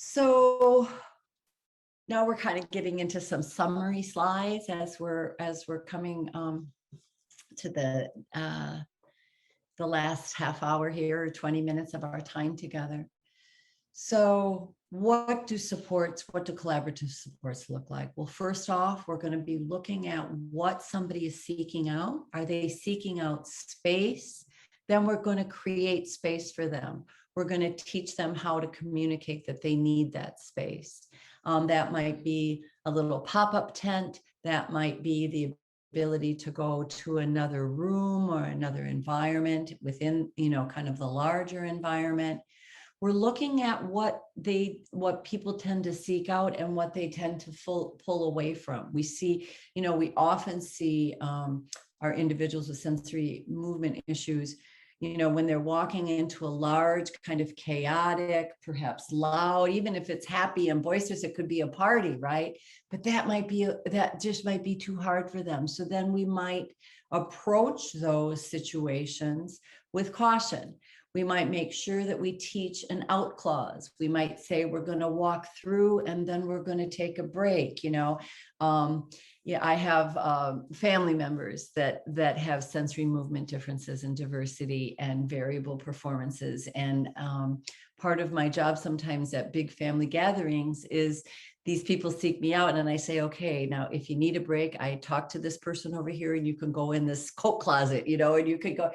So now we're kind of getting into some summary slides as we're coming to the last half hour here, or 20 minutes of our time together. So what do collaborative supports look like? Well, first off, we're going to be looking at what somebody is seeking out. Are they seeking out space? Then we're going to create space for them. We're going to teach them how to communicate that they need that space. That might be a little pop-up tent. That might be the ability to go to another room or another environment within, kind of the larger environment. We're looking at what people tend to seek out and what they tend to pull away from. We see, we often see our individuals with sensory movement issues, when they're walking into a large, kind of chaotic, perhaps loud, even if it's happy and boisterous, it could be a party, right? But that just might be too hard for them. So then we might approach those situations with caution. We might make sure that we teach an out clause. We might say we're going to walk through and then we're going to take a break. I have family members that have sensory movement differences and diversity and variable performances. And part of my job sometimes at big family gatherings is these people seek me out and I say, okay, now if you need a break, I talk to this person over here and you can go in this coat closet, and you could go,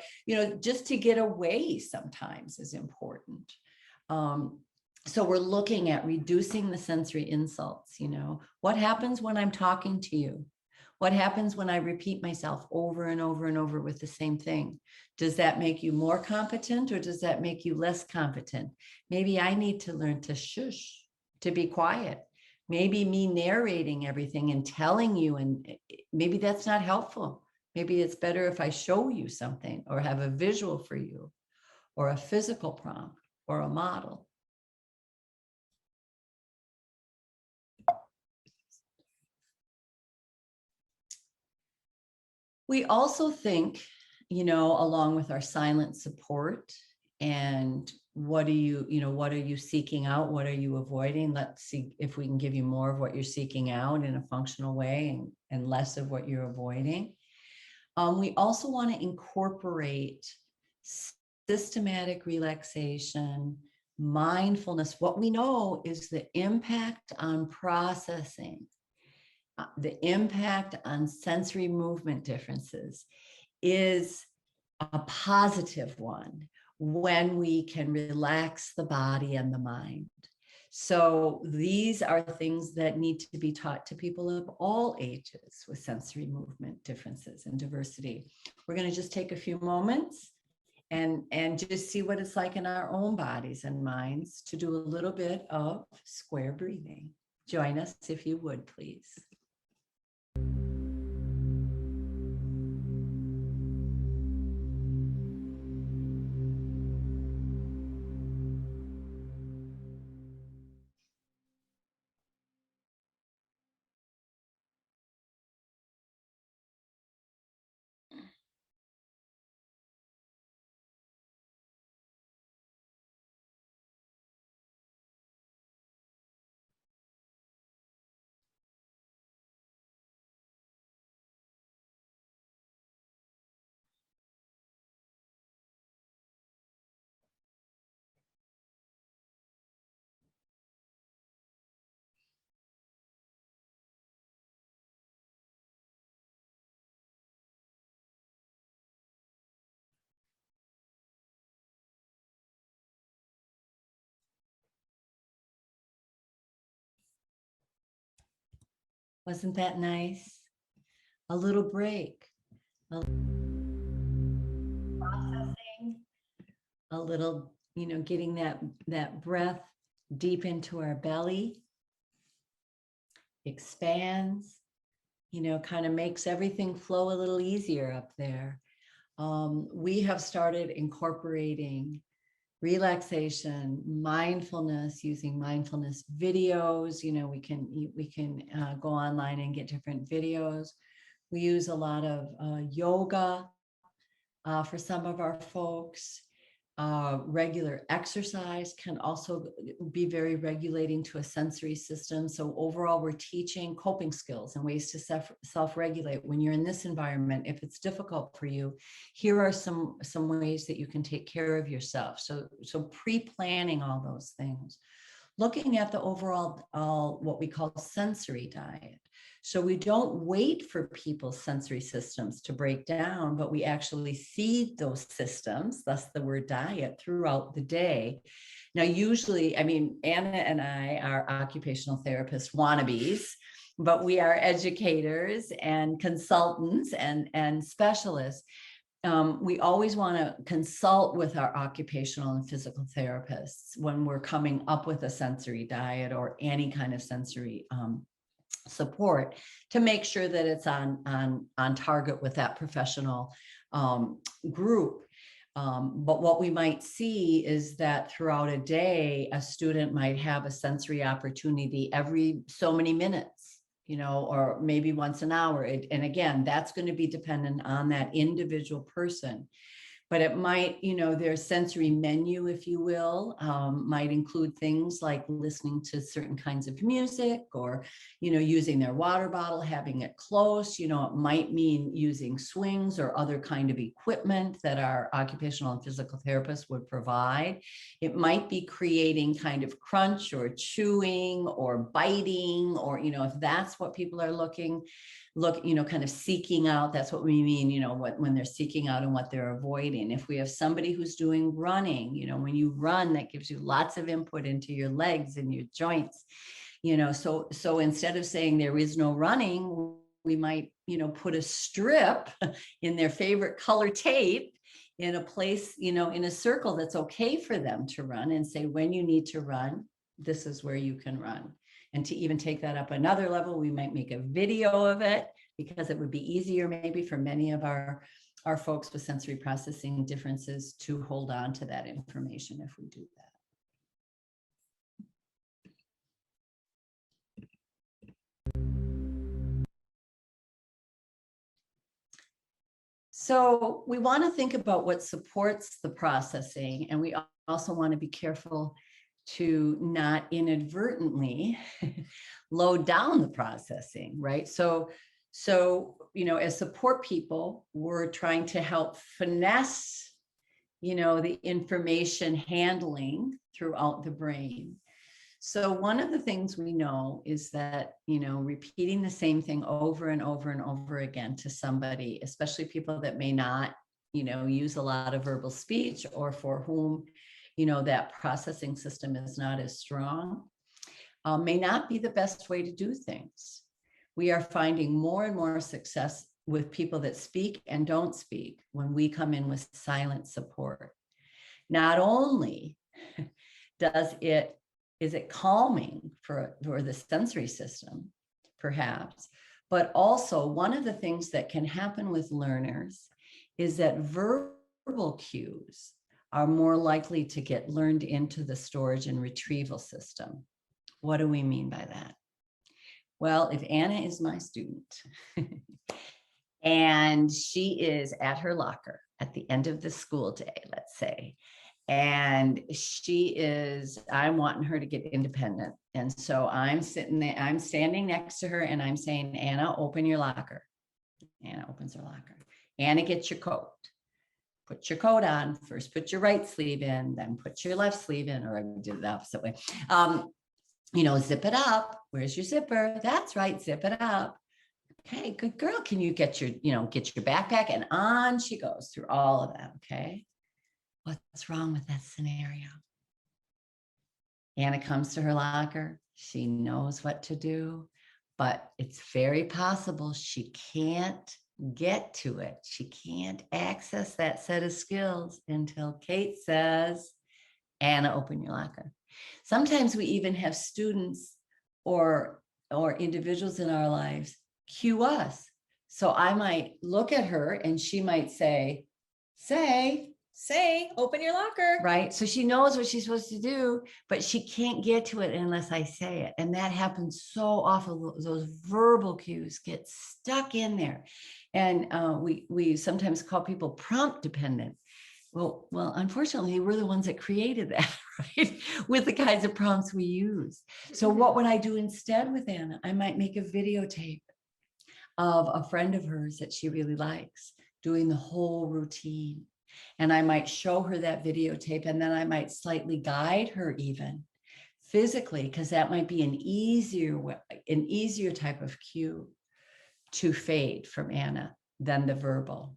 just to get away sometimes is important. So we're looking at reducing the sensory insults. What happens when I'm talking to you? What happens when I repeat myself over and over and over with the same thing? Does that make you more competent or does that make you less competent? Maybe I need to learn to shush, to be quiet. Maybe me narrating everything and telling you, and maybe that's not helpful. Maybe it's better if I show you something or have a visual for you or a physical prompt or a model. We also think, along with our silent support and what are you seeking out? What are you avoiding? Let's see if we can give you more of what you're seeking out in a functional way and less of what you're avoiding. We also want to incorporate systematic relaxation, mindfulness. What we know is the impact on processing, the impact on sensory movement differences is a positive one when we can relax the body and the mind. So these are things that need to be taught to people of all ages with sensory movement differences and diversity. We're going to just take a few moments and just see what it's like in our own bodies and minds to do a little bit of square breathing. join us if you would, please. Wasn't that nice? A little break, a processing, a little, getting that breath deep into our belly, expands, kind of makes everything flow a little easier up there. We have started incorporating relaxation, mindfulness, using mindfulness videos. We can go online and get different videos. We use a lot of yoga for some of our folks. Regular exercise can also be very regulating to a sensory system. So overall, we're teaching coping skills and ways to self-regulate. When you're in this environment, if it's difficult for you, here are some ways that you can take care of yourself. So pre-planning all those things. Looking at the overall, what we call sensory diet. So we don't wait for people's sensory systems to break down, but we actually feed those systems, thus the word diet, throughout the day. Now, usually, Anna and I are occupational therapist wannabes, but we are educators and consultants and specialists. We always want to consult with our occupational and physical therapists when we're coming up with a sensory diet or any kind of sensory support, to make sure that it's on target with that professional group. But what we might see is that throughout a day, a student might have a sensory opportunity every so many minutes, or maybe once an hour. And again, that's going to be dependent on that individual person. But it might, their sensory menu, if you will, might include things like listening to certain kinds of music, or, using their water bottle, having it close. It might mean using swings or other kind of equipment that our occupational and physical therapists would provide. It might be creating kind of crunch or chewing or biting, or, if that's what people are kind of seeking out. That's what we mean, when they're seeking out and what they're avoiding. If we have somebody who's doing running, when you run, that gives you lots of input into your legs and your joints, so instead of saying there is no running, we might, put a strip in their favorite color tape in a place, in a circle that's okay for them to run, and say, when you need to run, this is where you can run. And to even take that up another level, we might make a video of it, because it would be easier maybe for many of our folks with sensory processing differences to hold on to that information if we do that. So we want to think about what supports the processing, and we also want to be careful to not inadvertently load down the processing, right? So, as support people, we're trying to help finesse, the information handling throughout the brain. So one of the things we know is that, repeating the same thing over and over and over again to somebody, especially people that may not, use a lot of verbal speech, or for whom, that processing system is not as strong, may not be the best way to do things. We are finding more and more success with people that speak and don't speak when we come in with silent support. Not only does it Is it calming for the sensory system? Perhaps. But also, one of the things that can happen with learners is that verbal cues are more likely to get learned into the storage and retrieval system. What do we mean by that? Well, if Anna is my student and she is at her locker at the end of the school day, let's say, and I'm wanting her to get independent. And so I'm sitting there, I'm standing next to her and I'm saying, Anna, open your locker. Anna opens her locker. Anna, get your coat. Put your coat on. First, put your right sleeve in, then put your left sleeve in, or I did it the opposite way. Zip it up. Where's your zipper? That's right, zip it up. Okay, good girl. Can you get your backpack? And on she goes through all of that, okay? What's wrong with that scenario? Anna comes to her locker. She knows what to do, but it's very possible she can't get to it. She can't access that set of skills until Kate says, Anna, open your locker. Sometimes we even have students or individuals in our lives cue us. So I might look at her and she might say, open your locker. Right. So she knows what she's supposed to do, but she can't get to it unless I say it. And that happens so often. Those verbal cues get stuck in there. And we sometimes call people prompt dependent. Well, unfortunately, we're the ones that created that, right? With the kinds of prompts we use. So what would I do instead with Anna? I might make a videotape of a friend of hers that she really likes doing the whole routine. And I might show her that videotape, and then I might slightly guide her even physically, because that might be an easier type of cue to fade from Anna than the verbal.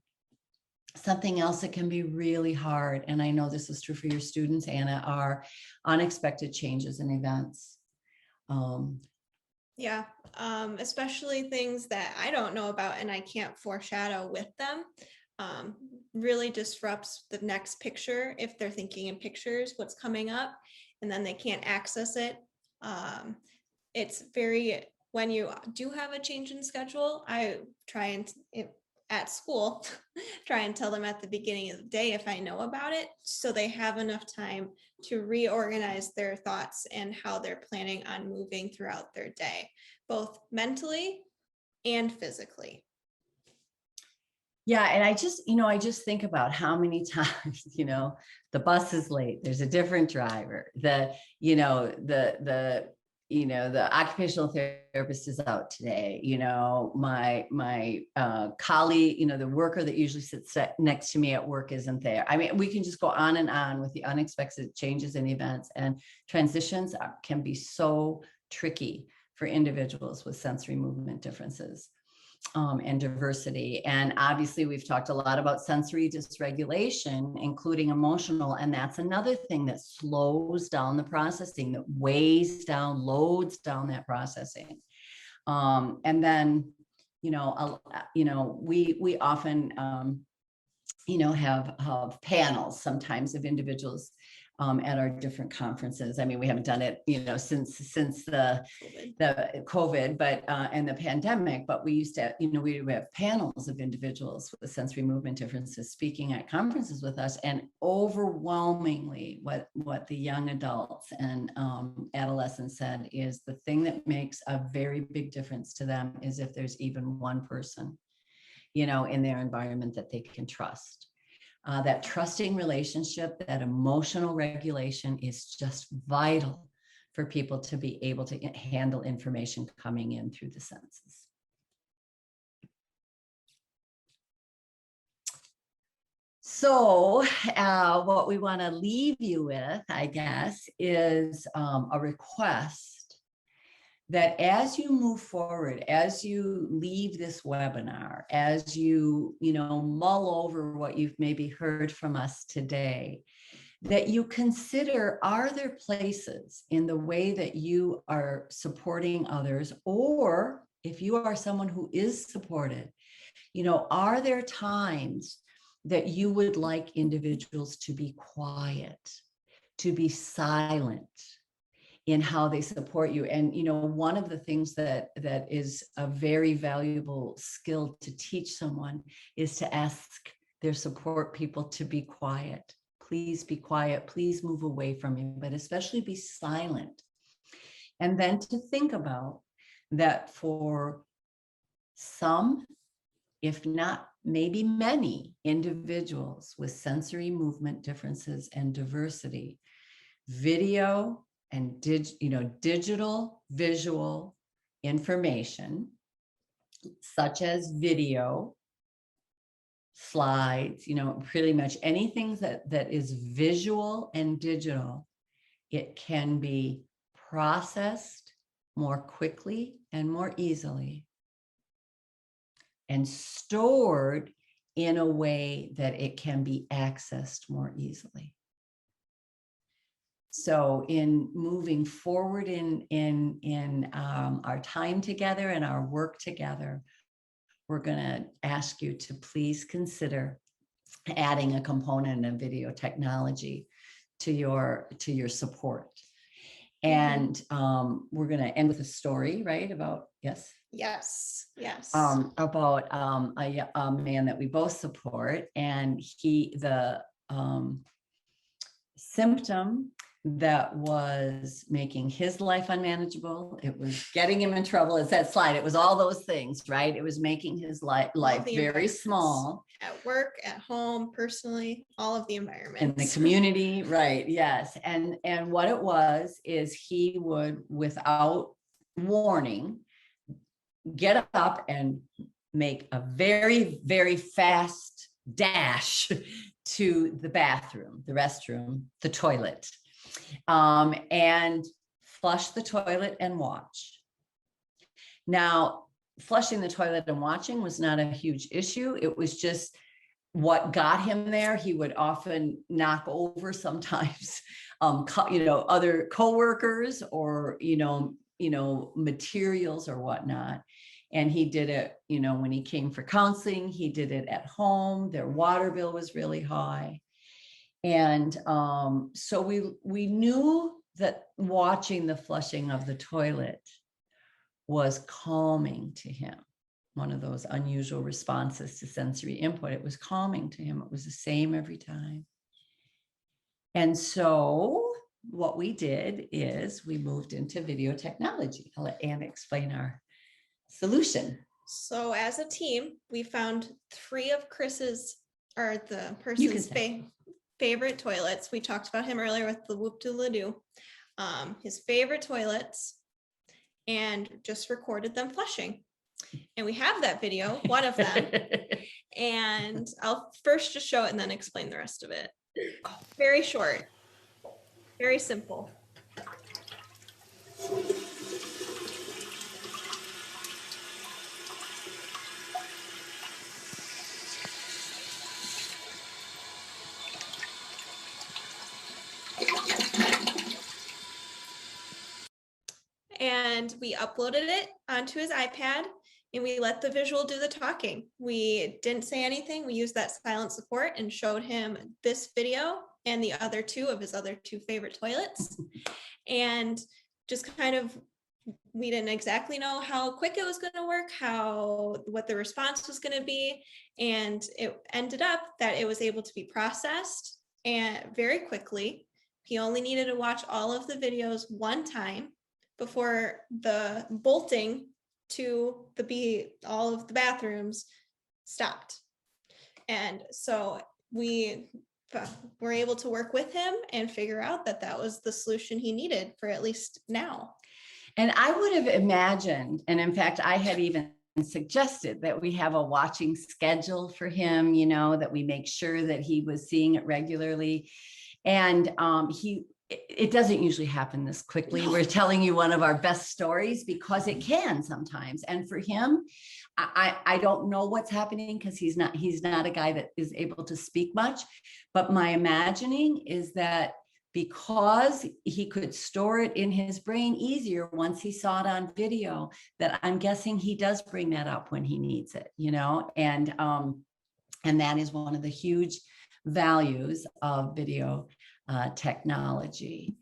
Something else that can be really hard, and I know this is true for your students, Anna, are unexpected changes in events. Especially things that I don't know about and I can't foreshadow with them. Really disrupts the next picture if they're thinking in pictures, what's coming up, and then they can't access it. It's when you do have a change in schedule, I try and at school, try and tell them at the beginning of the day if I know about it, so they have enough time to reorganize their thoughts and how they're planning on moving throughout their day, both mentally and physically. Yeah. And I just think about how many times, the bus is late. There's a different driver. The occupational therapist is out today. My colleague, the worker that usually sits next to me at work isn't there. I mean, we can just go on and on with the unexpected changes in events, and transitions can be so tricky for individuals with sensory movement differences. And diversity. And obviously we've talked a lot about sensory dysregulation, including emotional. And that's another thing that slows down the processing, that loads down that processing. And then, we often, have panels sometimes of individuals at our different conferences. I mean, we haven't done it, since the COVID, but and the pandemic. But we used to, we have panels of individuals with sensory movement differences speaking at conferences with us, and overwhelmingly, what the young adults and adolescents said is the thing that makes a very big difference to them is if there's even one person, in their environment that they can trust. That trusting relationship, that emotional regulation is just vital for people to be able to handle information coming in through the senses. So what we want to leave you with, I guess, is a request that as you move forward, as you leave this webinar, as you, mull over what you've maybe heard from us today, that you consider, are there places in the way that you are supporting others, or if you are someone who is supported, are there times that you would like individuals to be quiet, to be silent, in how they support you. And, you know, one of the things that is a very valuable skill to teach someone is to ask their support people to be quiet. Please be quiet. Please move away from me, but especially be silent. And then to think about that for some, if not maybe many individuals with sensory movement differences and diversity, video and digital visual information, such as video, slides, pretty much anything that is visual and digital, it can be processed more quickly and more easily and stored in a way that it can be accessed more easily. So in moving forward in our time together and our work together, we're going to ask you to please consider adding a component of video technology to your support. And we're going to end with a story, right? About, yes? Yes. About a man that we both support, and the symptom that was making his life unmanageable, it was getting him in trouble. It's that slide. It was all those things, right? It was making his life very small. At work, at home, personally, all of the environments. In the community, right, yes. And what it was is he would, without warning, get up and make a very, very fast dash to the bathroom, the restroom, the toilet, and flush the toilet and watch. Now, flushing the toilet and watching was not a huge issue. It was just what got him there. He would often knock over sometimes, other coworkers or, materials or whatnot. And he did it, when he came for counseling, he did it at home. Their water bill was really high. And so we knew that watching the flushing of the toilet was calming to him. One of those unusual responses to sensory input. It was calming to him. It was the same every time. And so what we did is we moved into video technology. I'll let Anna explain our solution. So as a team, we found 3 of Chris's, or the person's favorite toilets. We talked about him earlier with the whoop-de-la-doo. His favorite toilets, and just recorded them flushing. And we have that video, one of them. And I'll first just show it and then explain the rest of it. Very short, very simple. And we uploaded it onto his iPad, and we let the visual do the talking. We didn't say anything. We used that silent support and showed him this video and the other 2 of his other 2 favorite toilets. And just kind of, we didn't exactly know how quick it was going to work, what the response was going to be. And it ended up that it was able to be processed and very quickly. He only needed to watch all of the videos one time before the bolting to all of the bathrooms stopped. And so we were able to work with him and figure out that was the solution he needed for at least now. And I would have imagined, and in fact, I had even suggested that we have a watching schedule for him, that we make sure that he was seeing it regularly. And it doesn't usually happen this quickly. We're telling you one of our best stories because it can sometimes. And for him, I don't know what's happening because he's not a guy that is able to speak much. But my imagining is that because he could store it in his brain easier once he saw it on video, that I'm guessing he does bring that up when he needs it, and that is one of the huge values of video technology.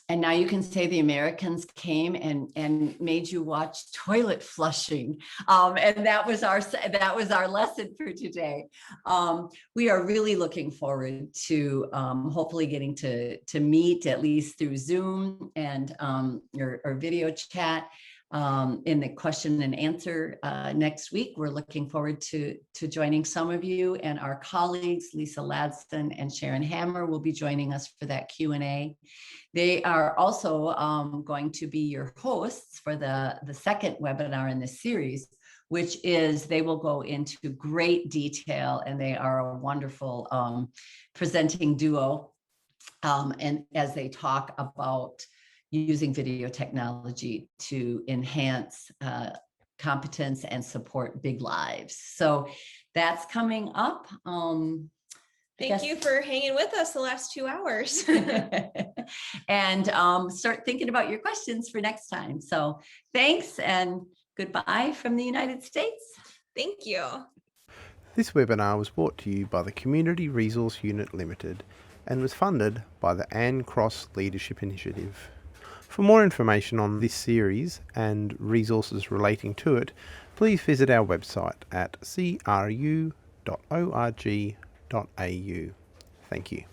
And now you can say the Americans came and made you watch toilet flushing. And that was our lesson for today. We are really looking forward to hopefully getting to meet, at least through Zoom and or video chat, in the question and answer next week. We're looking forward to joining some of you, and our colleagues, Lisa Ladson and Sharon Hammer, will be joining us for that Q&A. They are also going to be your hosts for the second webinar in this series, which is, they will go into great detail, and they are a wonderful presenting duo. And as they talk about using video technology to enhance competence and support big lives. So that's coming up. Thank you for hanging with us the last 2 hours. And start thinking about your questions for next time. So thanks and goodbye from the United States. Thank you. This webinar was brought to you by the Community Resource Unit Limited and was funded by the Anne Cross Leadership Initiative. For more information on this series and resources relating to it, please visit our website at cru.org.au. Thank you.